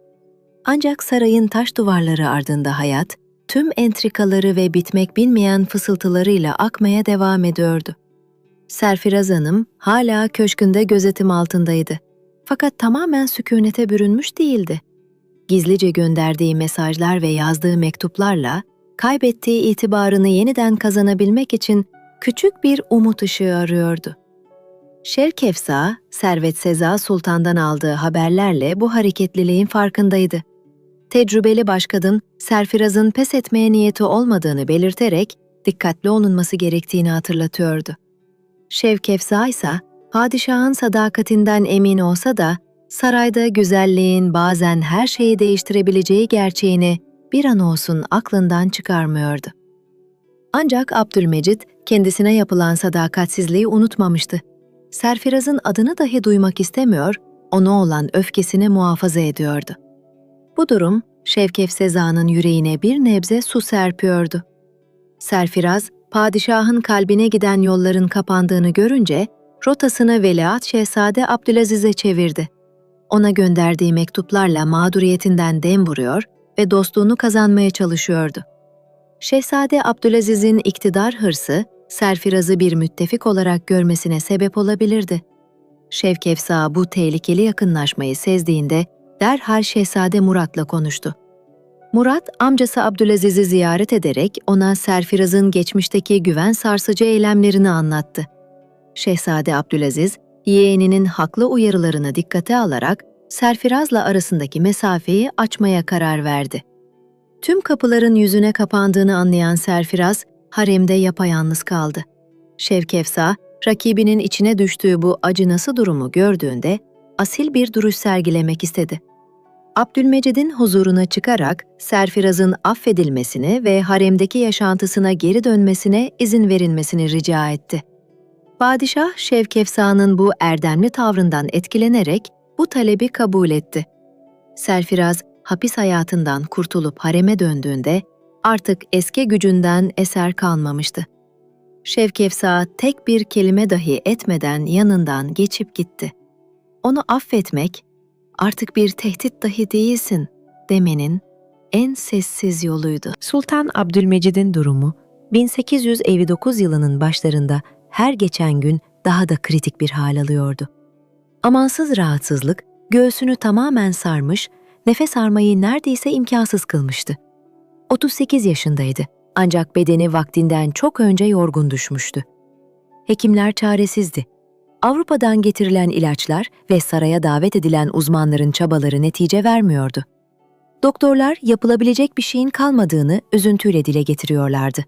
Ancak sarayın taş duvarları ardında hayat, tüm entrikaları ve bitmek bilmeyen fısıltılarıyla akmaya devam ediyordu. Serfiraz Hanım hala köşkünde gözetim altındaydı. Fakat tamamen sükûnete bürünmüş değildi. Gizlice gönderdiği mesajlar ve yazdığı mektuplarla kaybettiği itibarını yeniden kazanabilmek için küçük bir umut ışığı arıyordu. Şevkefsa, Servet Seza Sultan'dan aldığı haberlerle bu hareketliliğin farkındaydı. Tecrübeli başkadın, Serfiraz'ın pes etmeye niyeti olmadığını belirterek dikkatli olunması gerektiğini hatırlatıyordu. Şevkefsa ise padişahın sadakatinden emin olsa da sarayda güzelliğin bazen her şeyi değiştirebileceği gerçeğini bir an olsun aklından çıkarmıyordu. Ancak Abdülmecid kendisine yapılan sadakatsizliği unutmamıştı. Serfiraz'ın adını dahi duymak istemiyor, ona olan öfkesini muhafaza ediyordu. Bu durum Şevkefseza'nın yüreğine bir nebze su serpiyordu. Serfiraz, padişahın kalbine giden yolların kapandığını görünce rotasını Veliaht Şehzade Abdülaziz'e çevirdi. Ona gönderdiği mektuplarla mağduriyetinden dem vuruyor ve dostluğunu kazanmaya çalışıyordu. Şehzade Abdülaziz'in iktidar hırsı, Serfiraz'ı bir müttefik olarak görmesine sebep olabilirdi. Şevkefsa bu tehlikeli yakınlaşmayı sezdiğinde derhal Şehzade Murat'la konuştu. Murat, amcası Abdülaziz'i ziyaret ederek ona Serfiraz'ın geçmişteki güven sarsıcı eylemlerini anlattı. Şehzade Abdülaziz, yeğeninin haklı uyarılarını dikkate alarak Serfiraz'la arasındaki mesafeyi açmaya karar verdi. Tüm kapıların yüzüne kapandığını anlayan Serfiraz, haremde yapayalnız kaldı. Şevkefsa, rakibinin içine düştüğü bu acınası durumu gördüğünde asil bir duruş sergilemek istedi. Abdülmecid'in huzuruna çıkarak Serfiraz'ın affedilmesini ve haremdeki yaşantısına geri dönmesine izin verilmesini rica etti. Padişah, Şevkefsa'nın bu erdemli tavrından etkilenerek bu talebi kabul etti. Serfiraz, hapis hayatından kurtulup hareme döndüğünde artık eski gücünden eser kalmamıştı. Şevkefsa tek bir kelime dahi etmeden yanından geçip gitti. Onu affetmek, artık bir tehdit dahi değilsin demenin en sessiz yoluydu. Sultan Abdülmecid'in durumu 1859 yılının başlarında her geçen gün daha da kritik bir hal alıyordu. Amansız rahatsızlık göğsünü tamamen sarmış, nefes almayı neredeyse imkansız kılmıştı. 38 yaşındaydı ancak bedeni vaktinden çok önce yorgun düşmüştü. Hekimler çaresizdi. Avrupa'dan getirilen ilaçlar ve saraya davet edilen uzmanların çabaları netice vermiyordu. Doktorlar yapılabilecek bir şeyin kalmadığını üzüntüyle dile getiriyorlardı.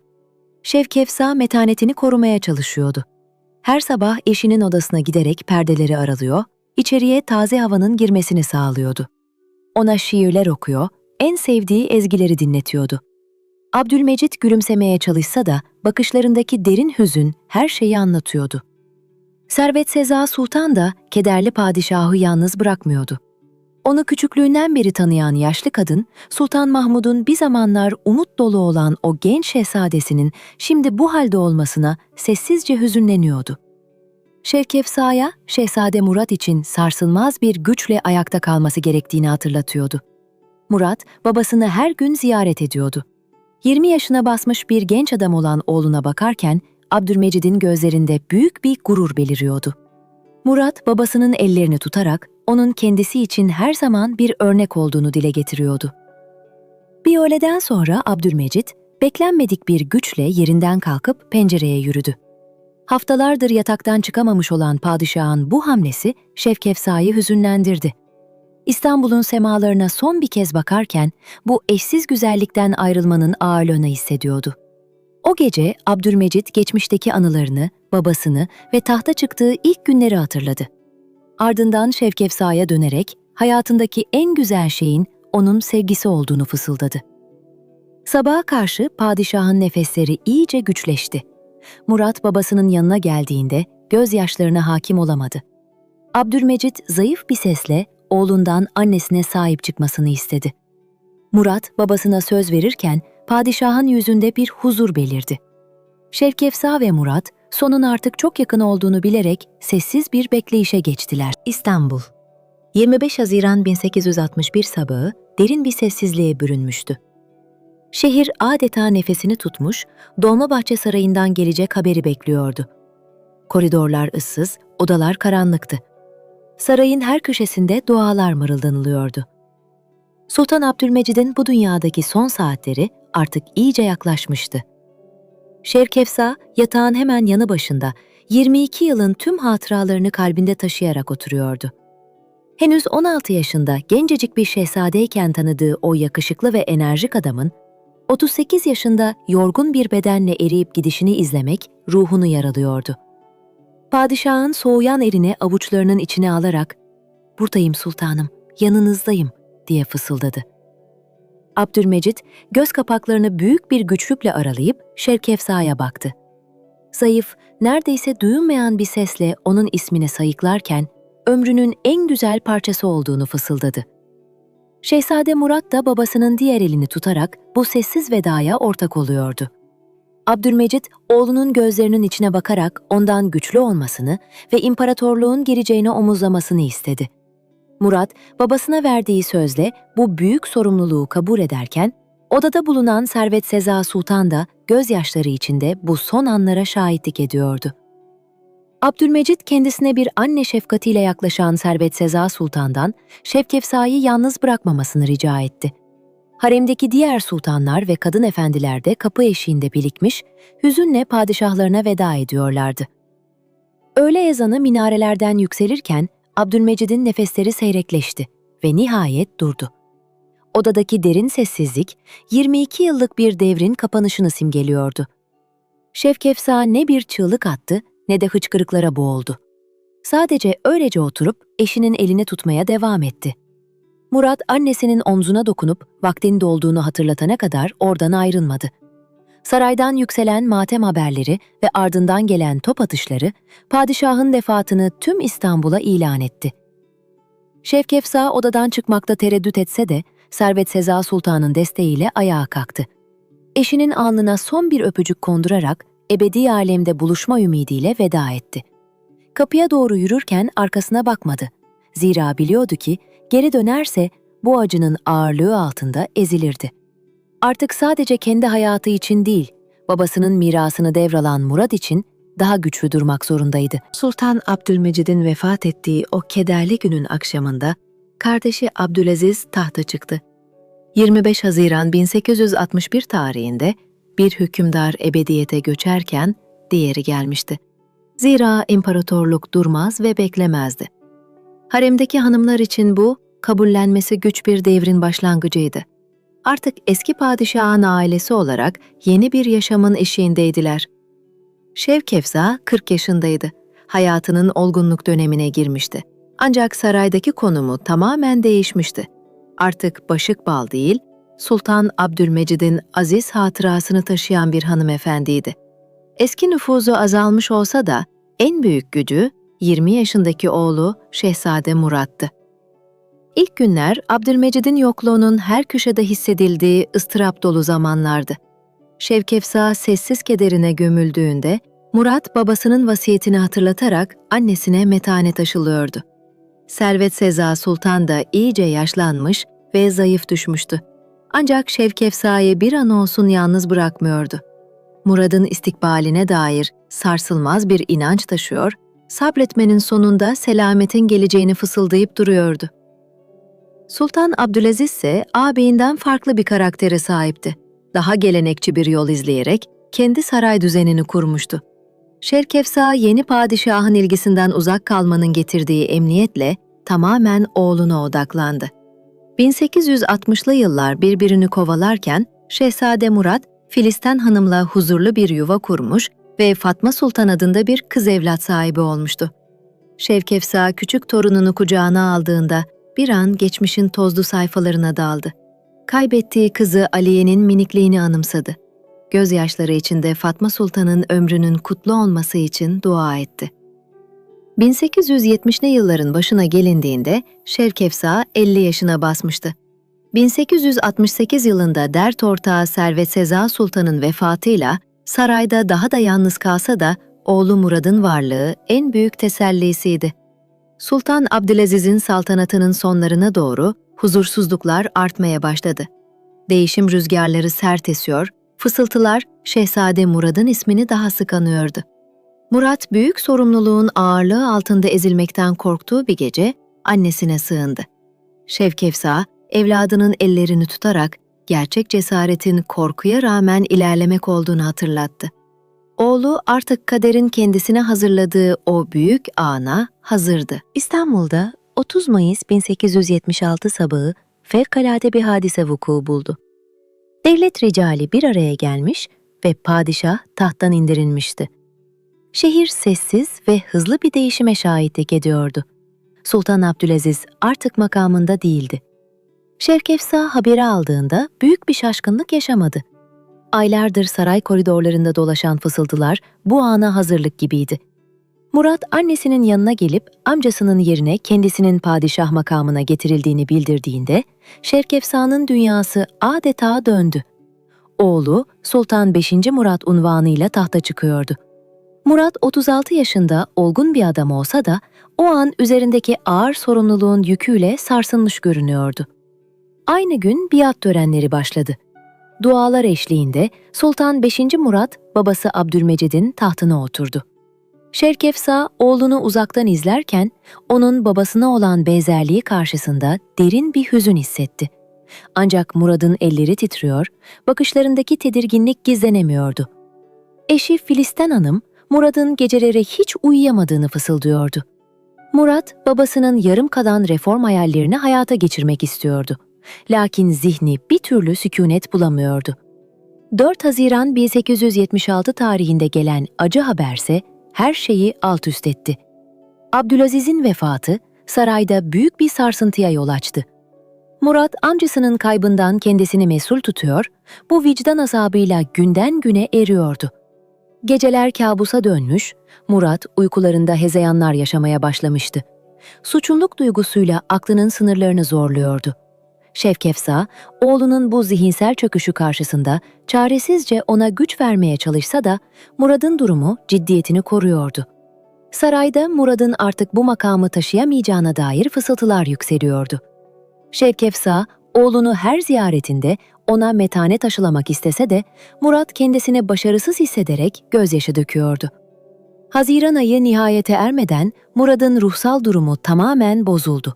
Şevkefsa metanetini korumaya çalışıyordu. Her sabah eşinin odasına giderek perdeleri aralıyor, içeriye taze havanın girmesini sağlıyordu. Ona şiirler okuyor, en sevdiği ezgileri dinletiyordu. Abdülmecit gülümsemeye çalışsa da bakışlarındaki derin hüzün her şeyi anlatıyordu. Servet Seza Sultan da kederli padişahı yalnız bırakmıyordu. Onu küçüklüğünden beri tanıyan yaşlı kadın, Sultan Mahmud'un bir zamanlar umut dolu olan o genç şehzadesinin şimdi bu halde olmasına sessizce hüzünleniyordu. Şevkefsa'ya Şehzade Murat için sarsılmaz bir güçle ayakta kalması gerektiğini hatırlatıyordu. Murat, babasını her gün ziyaret ediyordu. 20 yaşına basmış bir genç adam olan oğluna bakarken, Abdülmecid'in gözlerinde büyük bir gurur beliriyordu. Murat, babasının ellerini tutarak, onun kendisi için her zaman bir örnek olduğunu dile getiriyordu. Bir öğleden sonra Abdülmecid, beklenmedik bir güçle yerinden kalkıp pencereye yürüdü. Haftalardır yataktan çıkamamış olan padişahın bu hamlesi Şevkefsa'yı hüzünlendirdi. İstanbul'un semalarına son bir kez bakarken bu eşsiz güzellikten ayrılmanın ağırlığını hissediyordu. O gece Abdülmecid geçmişteki anılarını, babasını ve tahta çıktığı ilk günleri hatırladı. Ardından Şevkefsa'ya dönerek hayatındaki en güzel şeyin onun sevgisi olduğunu fısıldadı. Sabaha karşı padişahın nefesleri iyice güçleşti. Murat babasının yanına geldiğinde gözyaşlarına hakim olamadı. Abdülmecid zayıf bir sesle oğlundan annesine sahip çıkmasını istedi. Murat babasına söz verirken padişahın yüzünde bir huzur belirdi. Şevkefsa ve Murat sonun artık çok yakın olduğunu bilerek sessiz bir bekleyişe geçtiler. İstanbul 25 Haziran 1861 sabahı derin bir sessizliğe bürünmüştü. Şehir adeta nefesini tutmuş, Dolmabahçe Sarayı'ndan gelecek haberi bekliyordu. Koridorlar ıssız, odalar karanlıktı. Sarayın her köşesinde dualar mırıldanılıyordu. Sultan Abdülmecid'in bu dünyadaki son saatleri artık iyice yaklaşmıştı. Şevkefsa yatağın hemen yanı başında 22 yılın tüm hatıralarını kalbinde taşıyarak oturuyordu. Henüz 16 yaşında gencecik bir şehzadeyken tanıdığı o yakışıklı ve enerjik adamın 38 yaşında yorgun bir bedenle eriyip gidişini izlemek ruhunu yaralıyordu. Padişahın soğuyan elini avuçlarının içine alarak "Buradayım sultanım, yanınızdayım." diye fısıldadı. Abdülmecid göz kapaklarını büyük bir güçlükle aralayıp Şevkefsa'ya baktı. Zayıf, neredeyse duyulmayan bir sesle onun ismini sayıklarken ömrünün en güzel parçası olduğunu fısıldadı. Şehzade Murat da babasının diğer elini tutarak bu sessiz vedaya ortak oluyordu. Abdülmecid, oğlunun gözlerinin içine bakarak ondan güçlü olmasını ve imparatorluğun gireceğini omuzlamasını istedi. Murat, babasına verdiği sözle bu büyük sorumluluğu kabul ederken, odada bulunan Servet Seza Sultan da gözyaşları içinde bu son anlara şahitlik ediyordu. Abdülmecid kendisine bir anne şefkatiyle yaklaşan Servet Seza Sultan'dan Şevkefsa'yı yalnız bırakmamasını rica etti. Haremdeki diğer sultanlar ve kadın efendiler de kapı eşiğinde birikmiş, hüzünle padişahlarına veda ediyorlardı. Öğle ezanı minarelerden yükselirken Abdülmecid'in nefesleri seyrekleşti ve nihayet durdu. Odadaki derin sessizlik 22 yıllık bir devrin kapanışını simgeliyordu. Şevkefsa ne bir çığlık attı ne de hıçkırıklara boğuldu. Sadece öylece oturup eşinin elini tutmaya devam etti. Murat annesinin omzuna dokunup vaktin dolduğunu hatırlatana kadar oradan ayrılmadı. Saraydan yükselen matem haberleri ve ardından gelen top atışları padişahın vefatını tüm İstanbul'a ilan etti. Şevkefsa odadan çıkmakta tereddüt etse de Servet Seza Sultan'ın desteğiyle ayağa kalktı. Eşinin alnına son bir öpücük kondurarak ebedi alemde buluşma ümidiyle veda etti. Kapıya doğru yürürken arkasına bakmadı. Zira biliyordu ki geri dönerse bu acının ağırlığı altında ezilirdi. Artık sadece kendi hayatı için değil, babasının mirasını devralan Murat için daha güçlü durmak zorundaydı. Sultan Abdülmecid'in vefat ettiği o kederli günün akşamında kardeşi Abdülaziz tahta çıktı. 25 Haziran 1861 tarihinde bir hükümdar ebediyete göçerken diğeri gelmişti. Zira imparatorluk durmaz ve beklemezdi. Haremdeki hanımlar için bu, kabullenmesi güç bir devrin başlangıcıydı. Artık eski padişahın ailesi olarak yeni bir yaşamın eşiğindeydiler. Şevkefza 40 yaşındaydı. Hayatının olgunluk dönemine girmişti. Ancak saraydaki konumu tamamen değişmişti. Artık Başık Bal değil, Sultan Abdülmecid'in aziz hatırasını taşıyan bir hanımefendiydi. Eski nüfuzu azalmış olsa da en büyük gücü 20 yaşındaki oğlu Şehzade Murat'tı. İlk günler Abdülmecid'in yokluğunun her köşede hissedildiği ıstırap dolu zamanlardı. Şevkefsa sessiz kederine gömüldüğünde Murat babasının vasiyetini hatırlatarak annesine metanet aşılıyordu. Servet Seza Sultan da iyice yaşlanmış ve zayıf düşmüştü. Ancak Şevkefsa'yı bir an olsun yalnız bırakmıyordu. Murad'ın istikbaline dair sarsılmaz bir inanç taşıyor, sabretmenin sonunda selametin geleceğini fısıldayıp duruyordu. Sultan Abdülaziz ise ağabeyinden farklı bir karaktere sahipti. Daha gelenekçi bir yol izleyerek kendi saray düzenini kurmuştu. Şevkefsa yeni padişahın ilgisinden uzak kalmanın getirdiği emniyetle tamamen oğluna odaklandı. 1860'lı yıllar birbirini kovalarken Şehzade Murat, Filisten Hanım'la huzurlu bir yuva kurmuş ve Fatma Sultan adında bir kız evlat sahibi olmuştu. Şevkefsa küçük torununu kucağına aldığında bir an geçmişin tozlu sayfalarına daldı. Kaybettiği kızı Aliye'nin minikliğini anımsadı. Gözyaşları içinde Fatma Sultan'ın ömrünün kutlu olması için dua etti. 1870'li yılların başına gelindiğinde Şevkefsa 50 yaşına basmıştı. 1868 yılında dert ortağı Servet Seza Sultan'ın vefatıyla sarayda daha da yalnız kalsa da oğlu Murad'ın varlığı en büyük tesellisiydi. Sultan Abdülaziz'in saltanatının sonlarına doğru huzursuzluklar artmaya başladı. Değişim rüzgarları sert esiyor, fısıltılar Şehzade Murad'ın ismini daha sık anıyordu. Murat büyük sorumluluğun ağırlığı altında ezilmekten korktuğu bir gece annesine sığındı. Şevkefsa evladının ellerini tutarak gerçek cesaretin korkuya rağmen ilerlemek olduğunu hatırlattı. Oğlu artık kaderin kendisine hazırladığı o büyük ana hazırdı. İstanbul'da 30 Mayıs 1876 sabahı fevkalade bir hadise vuku buldu. Devlet ricali bir araya gelmiş ve padişah tahttan indirilmişti. Şehir sessiz ve hızlı bir değişime şahitlik ediyordu. Sultan Abdülaziz artık makamında değildi. Şevkefsa haberi aldığında büyük bir şaşkınlık yaşamadı. Aylardır saray koridorlarında dolaşan fısıltılar bu ana hazırlık gibiydi. Murat annesinin yanına gelip amcasının yerine kendisinin padişah makamına getirildiğini bildirdiğinde Şevkefsa'nın dünyası adeta döndü. Oğlu Sultan 5. Murat unvanıyla tahta çıkıyordu. Murat 36 yaşında olgun bir adam olsa da o an üzerindeki ağır sorumluluğun yüküyle sarsılmış görünüyordu. Aynı gün biat törenleri başladı. Dualar eşliğinde Sultan 5. Murat babası Abdülmecid'in tahtına oturdu. Şevkefsa oğlunu uzaktan izlerken onun babasına olan benzerliği karşısında derin bir hüzün hissetti. Ancak Murad'ın elleri titriyor, bakışlarındaki tedirginlik gizlenemiyordu. Eşi Filisten Hanım, Murad'ın geceleri hiç uyuyamadığını fısıldıyordu. Murat, babasının yarım kalan reform hayallerini hayata geçirmek istiyordu. Lakin zihni bir türlü sükûnet bulamıyordu. 4 Haziran 1876 tarihinde gelen acı haberse her şeyi alt üst etti. Abdülaziz'in vefatı sarayda büyük bir sarsıntıya yol açtı. Murat amcasının kaybından kendisini mesul tutuyor, bu vicdan azabıyla günden güne eriyordu. Geceler kabusa dönmüş, Murat uykularında hezeyanlar yaşamaya başlamıştı. Suçluluk duygusuyla aklının sınırlarını zorluyordu. Şevkefsa, oğlunun bu zihinsel çöküşü karşısında çaresizce ona güç vermeye çalışsa da Murad'ın durumu ciddiyetini koruyordu. Sarayda Murad'ın artık bu makamı taşıyamayacağına dair fısıltılar yükseliyordu. Şevkefsa, oğlunu her ziyaretinde ona metanet aşılamak istese de Murat kendisini başarısız hissederek gözyaşı döküyordu. Haziran ayı nihayete ermeden Murad'ın ruhsal durumu tamamen bozuldu.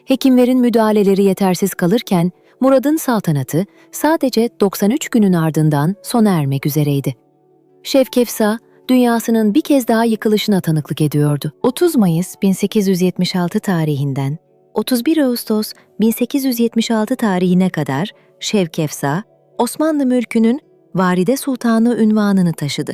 Hekimlerin müdahaleleri yetersiz kalırken Murad'ın saltanatı sadece 93 günün ardından sona ermek üzereydi. Şevkefsa, dünyasının bir kez daha yıkılışına tanıklık ediyordu. 30 Mayıs 1876 tarihinden 31 Ağustos 1876 tarihine kadar Şevkefsa, Osmanlı mülkünün Valide Sultanı unvanını taşıdı.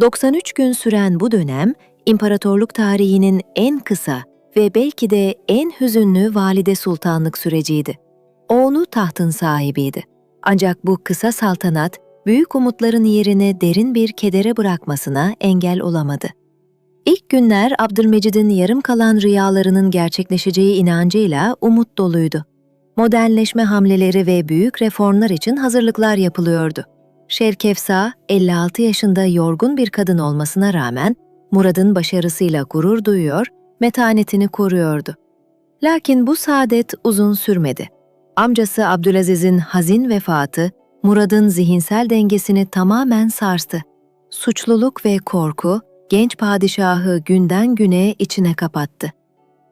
93 gün süren bu dönem, imparatorluk tarihinin en kısa ve belki de en hüzünlü valide sultanlık süreciydi. Oğlu tahtın sahibiydi. Ancak bu kısa saltanat, büyük umutların yerini derin bir kedere bırakmasına engel olamadı. İlk günler Abdülmecid'in yarım kalan rüyalarının gerçekleşeceği inancıyla umut doluydu. Modernleşme hamleleri ve büyük reformlar için hazırlıklar yapılıyordu. Şevkefsa, 56 yaşında yorgun bir kadın olmasına rağmen, Murad'ın başarısıyla gurur duyuyor, metanetini koruyordu. Lakin bu saadet uzun sürmedi. Amcası Abdülaziz'in hazin vefatı, Murad'ın zihinsel dengesini tamamen sarstı. Suçluluk ve korku, genç padişahı günden güne içine kapattı.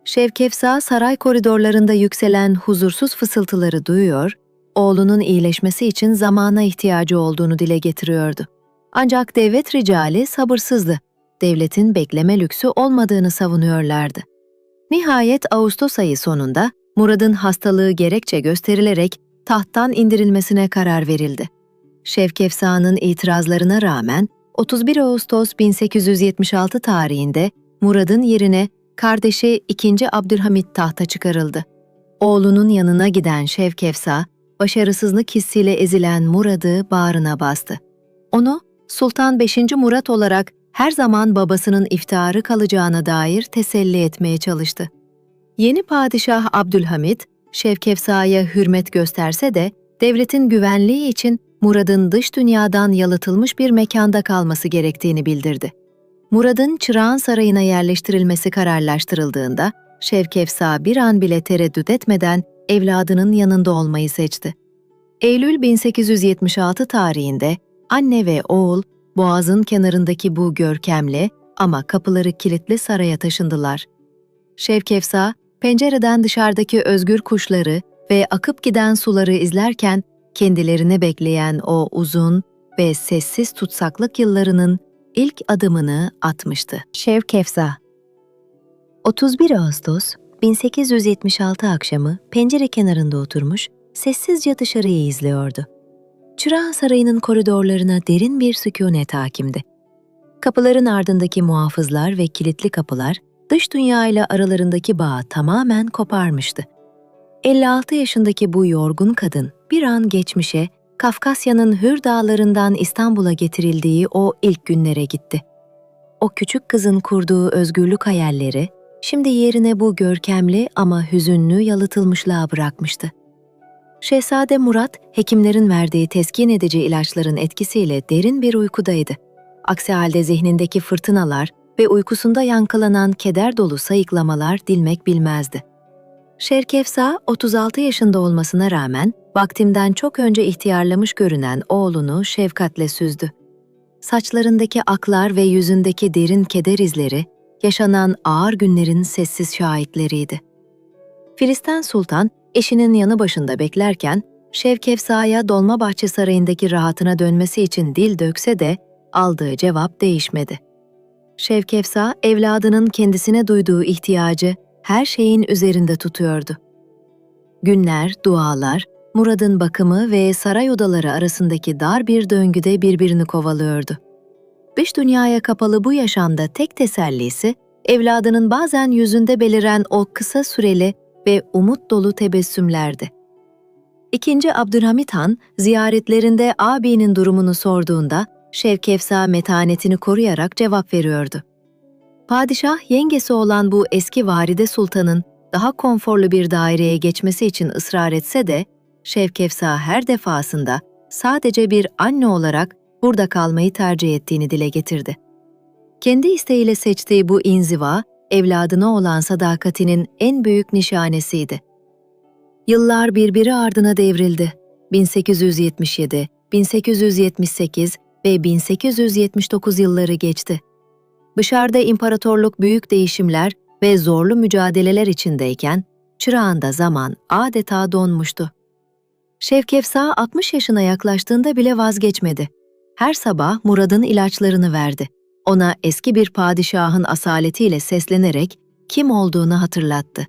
Şevkefsa saray koridorlarında yükselen huzursuz fısıltıları duyuyor, oğlunun iyileşmesi için zamana ihtiyacı olduğunu dile getiriyordu. Ancak devlet ricali sabırsızdı. Devletin bekleme lüksü olmadığını savunuyorlardı. Nihayet Ağustos ayı sonunda Murad'ın hastalığı gerekçe gösterilerek tahttan indirilmesine karar verildi. Şevkefsa'nın itirazlarına rağmen 31 Ağustos 1876 tarihinde Murad'ın yerine kardeşi II. Abdülhamit tahta çıkarıldı. Oğlunun yanına giden Şevkefsa, başarısızlık hissiyle ezilen Murad'ı bağrına bastı. Onu Sultan 5. Murat olarak her zaman babasının iftiharı kalacağına dair teselli etmeye çalıştı. Yeni padişah Abdülhamit, Şevkefsa'ya hürmet gösterse de devletin güvenliği için Murad'ın dış dünyadan yalıtılmış bir mekanda kalması gerektiğini bildirdi. Murad'ın Çırağan Sarayı'na yerleştirilmesi kararlaştırıldığında, Şevkefsa bir an bile tereddüt etmeden evladının yanında olmayı seçti. Eylül 1876 tarihinde anne ve oğul, Boğaz'ın kenarındaki bu görkemli ama kapıları kilitli saraya taşındılar. Şevkefsa, pencereden dışarıdaki özgür kuşları ve akıp giden suları izlerken, kendilerini bekleyen o uzun ve sessiz tutsaklık yıllarının ilk adımını atmıştı. Şevkefsa 31 Ağustos 1876 akşamı pencere kenarında oturmuş, sessizce dışarıyı izliyordu. Çırağan Sarayı'nın koridorlarına derin bir sükûnet hakimdi. Kapıların ardındaki muhafızlar ve kilitli kapılar, dış dünya ile aralarındaki bağı tamamen koparmıştı. 56 yaşındaki bu yorgun kadın bir an geçmişe, Kafkasya'nın Hür Dağları'ndan İstanbul'a getirildiği o ilk günlere gitti. O küçük kızın kurduğu özgürlük hayalleri, şimdi yerine bu görkemli ama hüzünlü yalıtılmışlığa bırakmıştı. Şehzade Murat, hekimlerin verdiği teskin edici ilaçların etkisiyle derin bir uykudaydı. Aksi halde zihnindeki fırtınalar ve uykusunda yankılanan keder dolu sayıklamalar dinmek bilmezdi. Şevkefsa, 36 yaşında olmasına rağmen, vaktinden çok önce ihtiyarlamış görünen oğlunu şefkatle süzdü. Saçlarındaki aklar ve yüzündeki derin keder izleri, yaşanan ağır günlerin sessiz şahitleriydi. Filistin Sultan, eşinin yanı başında beklerken, Şevkefsa'ya Dolmabahçe Sarayı'ndaki rahatına dönmesi için dil dökse de, aldığı cevap değişmedi. Şevkefsa, evladının kendisine duyduğu ihtiyacı her şeyin üzerinde tutuyordu. Günler, dualar, Murad'ın bakımı ve saray odaları arasındaki dar bir döngüde birbirini kovalıyordu. Dış dünyaya kapalı bu yaşamda tek tesellisi, evladının bazen yüzünde beliren o kısa süreli ve umut dolu tebessümlerdi. II. Abdülhamit Han, ziyaretlerinde ağabeyinin durumunu sorduğunda, Şevkefsa metanetini koruyarak cevap veriyordu. Padişah, yengesi olan bu eski Valide Sultan'ın daha konforlu bir daireye geçmesi için ısrar etse de, Şevkefsa her defasında sadece bir anne olarak burada kalmayı tercih ettiğini dile getirdi. Kendi isteğiyle seçtiği bu inziva, evladına olan sadakatinin en büyük nişanesiydi. Yıllar birbiri ardına devrildi. 1877, 1878 ve 1879 yılları geçti. Dışarıda imparatorluk büyük değişimler ve zorlu mücadeleler içindeyken, Çırağan'da zaman adeta donmuştu. Şevkefsa 60 yaşına yaklaştığında bile vazgeçmedi. Her sabah Murad'ın ilaçlarını verdi. Ona eski bir padişahın asaletiyle seslenerek kim olduğunu hatırlattı.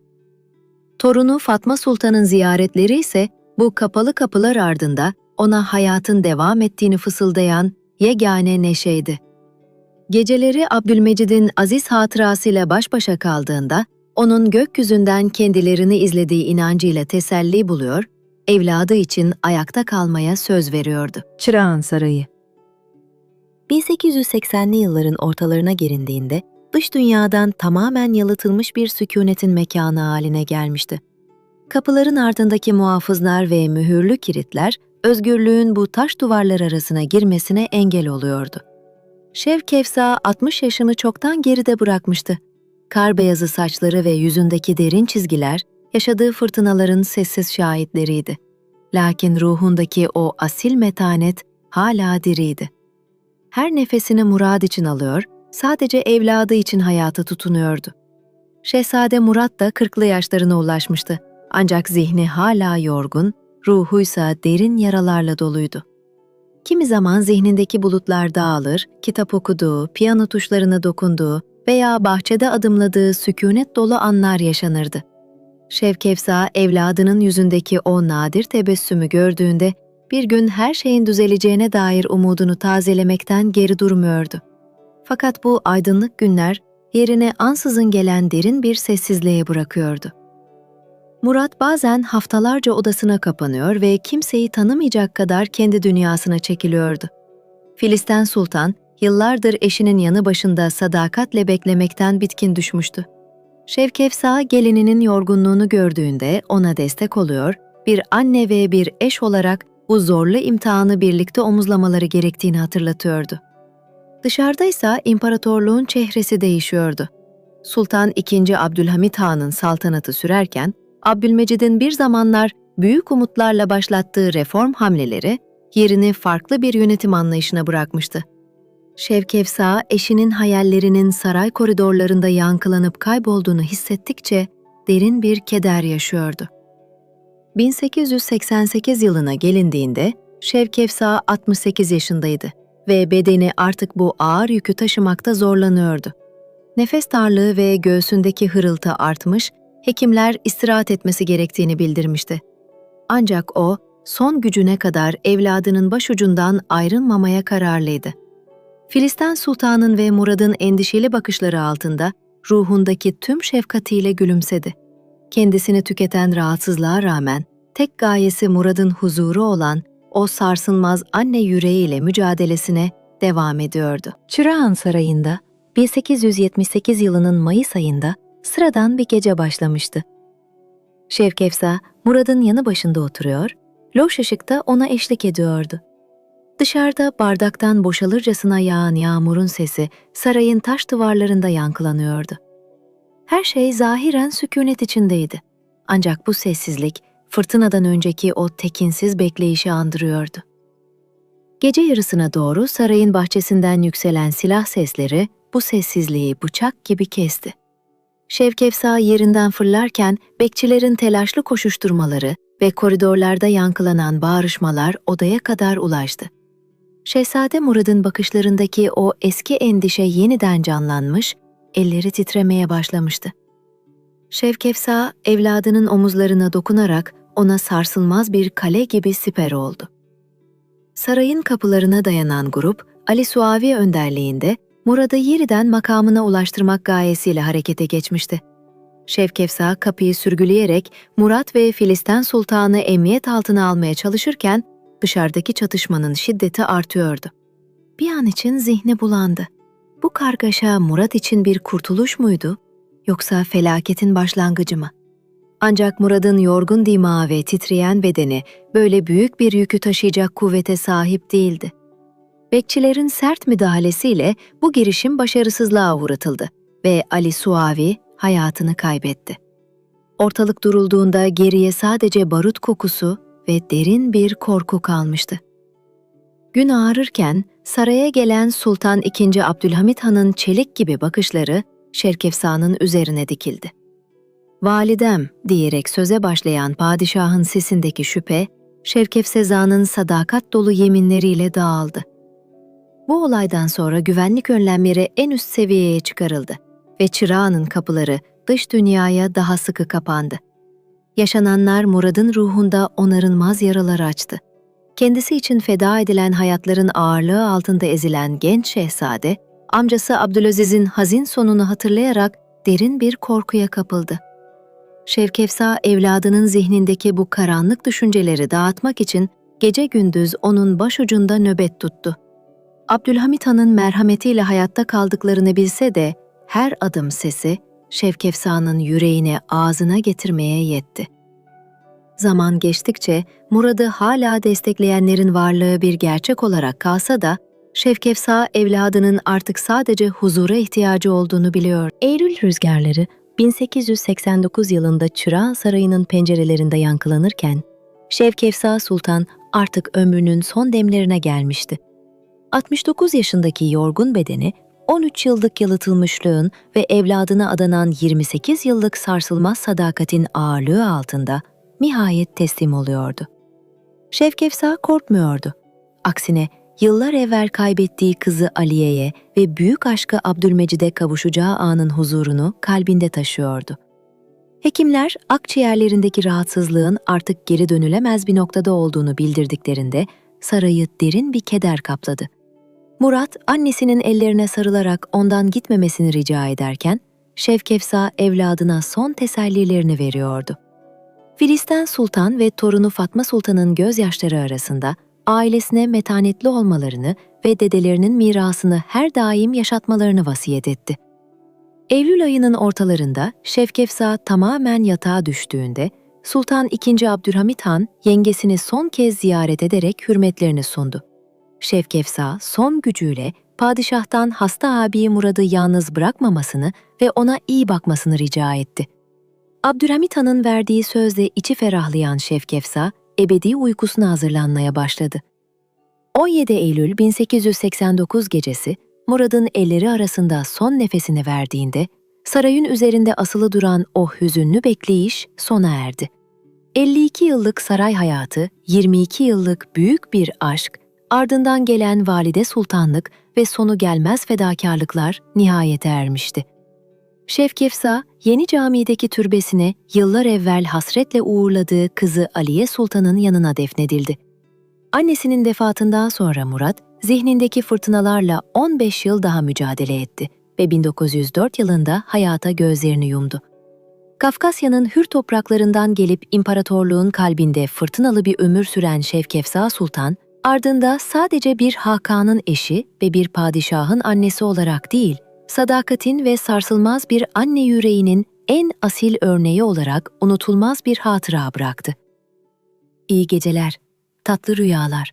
Torunu Fatma Sultan'ın ziyaretleri ise Bu kapalı kapılar ardında ona hayatın devam ettiğini fısıldayan yegane neşeydi. Geceleri Abdülmecid'in aziz hatırasıyla baş başa kaldığında, onun gökyüzünden kendilerini izlediği inancıyla teselli buluyor, evladı için ayakta kalmaya söz veriyordu. Çırağan Sarayı. 1880'li yılların ortalarına gelindiğinde, dış dünyadan tamamen yalıtılmış bir sükûnetin mekanı haline gelmişti. Kapıların ardındaki muhafızlar ve mühürlü kilitler, özgürlüğün bu taş duvarlar arasına girmesine engel oluyordu. Şevkefsa 60 yaşını çoktan geride bırakmıştı. Kar beyazı saçları ve yüzündeki derin çizgiler, yaşadığı fırtınaların sessiz şahitleriydi. Lakin ruhundaki o asil metanet hala diriydi. Her nefesini Murad için alıyor, sadece evladı için hayata tutunuyordu. Şehzade Murat da 40'lı yaşlarına ulaşmıştı. Ancak zihni hala yorgun, ruhuysa derin yaralarla doluydu. Kimi zaman zihnindeki bulutlar dağılır, kitap okuduğu, piyano tuşlarına dokunduğu veya bahçede adımladığı sükûnet dolu anlar yaşanırdı. Şevkefsa, evladının yüzündeki o nadir tebessümü gördüğünde bir gün her şeyin düzeleceğine dair umudunu tazelemekten geri durmuyordu. Fakat bu aydınlık günler yerine ansızın gelen derin bir sessizliğe bırakıyordu. Murat bazen haftalarca odasına kapanıyor ve kimseyi tanımayacak kadar kendi dünyasına çekiliyordu. Filisten Sultan, yıllardır eşinin yanı başında sadakatle beklemekten bitkin düşmüştü. Şevkefsa, gelininin yorgunluğunu gördüğünde ona destek oluyor, bir anne ve bir eş olarak bu zorlu imtihanı birlikte omuzlamaları gerektiğini hatırlatıyordu. Dışarıdaysa imparatorluğun çehresi değişiyordu. Sultan II. Abdülhamit Han'ın saltanatı sürerken, Abdülmecid'in bir zamanlar büyük umutlarla başlattığı reform hamleleri yerini farklı bir yönetim anlayışına bırakmıştı. Şevkefsa, eşinin hayallerinin saray koridorlarında yankılanıp kaybolduğunu hissettikçe derin bir keder yaşıyordu. 1888 yılına gelindiğinde Şevkefsa 68 yaşındaydı ve bedeni artık bu ağır yükü taşımakta zorlanıyordu. Nefes darlığı ve göğsündeki hırıltı artmış, hekimler istirahat etmesi gerektiğini bildirmişti. Ancak o, son gücüne kadar evladının başucundan ayrılmamaya kararlıydı. Filisten Sultan'ın ve Murad'ın endişeli bakışları altında ruhundaki tüm şefkatiyle gülümsedi. Kendisini tüketen rahatsızlığa rağmen tek gayesi Murad'ın huzuru olan o sarsılmaz anne yüreğiyle mücadelesine devam ediyordu. Çırağan Sarayı'nda 1878 yılının Mayıs ayında sıradan bir gece başlamıştı. Şevkefsa, Murad'ın yanı başında oturuyor, loş ışıkta ona eşlik ediyordu. Dışarıda bardaktan boşalırcasına yağan yağmurun sesi sarayın taş duvarlarında yankılanıyordu. Her şey zahiren sükûnet içindeydi. Ancak bu sessizlik, fırtınadan önceki o tekinsiz bekleyişi andırıyordu. Gece yarısına doğru sarayın bahçesinden yükselen silah sesleri bu sessizliği bıçak gibi kesti. Şevkefsa yerinden fırlarken bekçilerin telaşlı koşuşturmaları ve koridorlarda yankılanan bağırışmalar odaya kadar ulaştı. Şehzade Murad'ın bakışlarındaki o eski endişe yeniden canlanmış, elleri titremeye başlamıştı. Şevkefsa, evladının omuzlarına dokunarak ona sarsılmaz bir kale gibi siper oldu. Sarayın kapılarına dayanan grup, Ali Suavi önderliğinde Murad'ı yeniden makamına ulaştırmak gayesiyle harekete geçmişti. Şevkefsa kapıyı sürgüleyerek Murat ve Filisten Sultan'ı emniyet altına almaya çalışırken dışarıdaki çatışmanın şiddeti artıyordu. Bir an için zihni bulandı. Bu kargaşa Murat için bir kurtuluş muydu, yoksa felaketin başlangıcı mı? Ancak Murad'ın yorgun dimağı ve titreyen bedeni böyle büyük bir yükü taşıyacak kuvvete sahip değildi. Bekçilerin sert müdahalesiyle bu girişim başarısızlığa uğratıldı ve Ali Suavi hayatını kaybetti. Ortalık durulduğunda geriye sadece barut kokusu ve derin bir korku kalmıştı. Gün ağarırken saraya gelen Sultan II. Abdülhamit Han'ın çelik gibi bakışları Şevkefsa'nın üzerine dikildi. "Validem" diyerek söze başlayan padişahın sesindeki şüphe, Şevkefsa'nın sadakat dolu yeminleriyle dağıldı. Bu olaydan sonra güvenlik önlemleri en üst seviyeye çıkarıldı ve Çırağan'ın kapıları dış dünyaya daha sıkı kapandı. Yaşananlar Murad'ın ruhunda onarılmaz yaralar açtı. Kendisi için feda edilen hayatların ağırlığı altında ezilen genç şehzade, amcası Abdülaziz'in hazin sonunu hatırlayarak derin bir korkuya kapıldı. Şevkefsa evladının zihnindeki bu karanlık düşünceleri dağıtmak için gece gündüz onun başucunda nöbet tuttu. Abdülhamit Han'ın merhametiyle hayatta kaldıklarını bilse de her adım sesi Şevkefsa'nın yüreğine ağzına getirmeye yetti. Zaman geçtikçe Murad'ı hala destekleyenlerin varlığı bir gerçek olarak kalsa da Şevkefsa evladının artık sadece huzura ihtiyacı olduğunu biliyor. Eylül rüzgarları 1889 yılında Çırağan Sarayı'nın pencerelerinde yankılanırken Şevkefsa Sultan artık ömrünün son demlerine gelmişti. 69 yaşındaki yorgun bedeni 13 yıllık yalıtılmışlığın ve evladına adanan 28 yıllık sarsılmaz sadakatin ağırlığı altında nihayet teslim oluyordu. Şevkefsa korkmuyordu. Aksine yıllar evvel kaybettiği kızı Aliye'ye ve büyük aşkı Abdülmecid'e kavuşacağı anın huzurunu kalbinde taşıyordu. Hekimler akciğerlerindeki rahatsızlığın artık geri dönülemez bir noktada olduğunu bildirdiklerinde sarayı derin bir keder kapladı. Murat annesinin ellerine sarılarak ondan gitmemesini rica ederken Şevkefsa evladına son tesellilerini veriyordu. Filistin Sultan ve torunu Fatma Sultan'ın gözyaşları arasında ailesine metanetli olmalarını ve dedelerinin mirasını her daim yaşatmalarını vasiyet etti. Eylül ayının ortalarında Şevkefsa tamamen yatağa düştüğünde Sultan II. Abdülhamit Han yengesini son kez ziyaret ederek hürmetlerini sundu. Şevkefsa son gücüyle padişahtan hasta abi Murad'ı yalnız bırakmamasını ve ona iyi bakmasını rica etti. Abdülhamit Han'ın verdiği sözle içi ferahlayan Şevkefsa, ebedi uykusuna hazırlanmaya başladı. 17 Eylül 1889 gecesi, Murad'ın elleri arasında son nefesini verdiğinde, sarayın üzerinde asılı duran o hüzünlü bekleyiş sona erdi. 52 yıllık saray hayatı, 22 yıllık büyük bir aşk, ardından gelen valide sultanlık ve sonu gelmez fedakarlıklar nihayete ermişti. Şevkefsa, Yeni Cami'deki türbesine yıllar evvel hasretle uğurladığı kızı Aliye Sultan'ın yanına defnedildi. Annesinin vefatından sonra Murat, zihnindeki fırtınalarla 15 yıl daha mücadele etti ve 1904 yılında hayata gözlerini yumdu. Kafkasya'nın hür topraklarından gelip imparatorluğun kalbinde fırtınalı bir ömür süren Şevkefsa Sultan, ardında sadece bir hakanın eşi ve bir padişahın annesi olarak değil, sadakatin ve sarsılmaz bir anne yüreğinin en asil örneği olarak unutulmaz bir hatıra bıraktı. İyi geceler, tatlı rüyalar.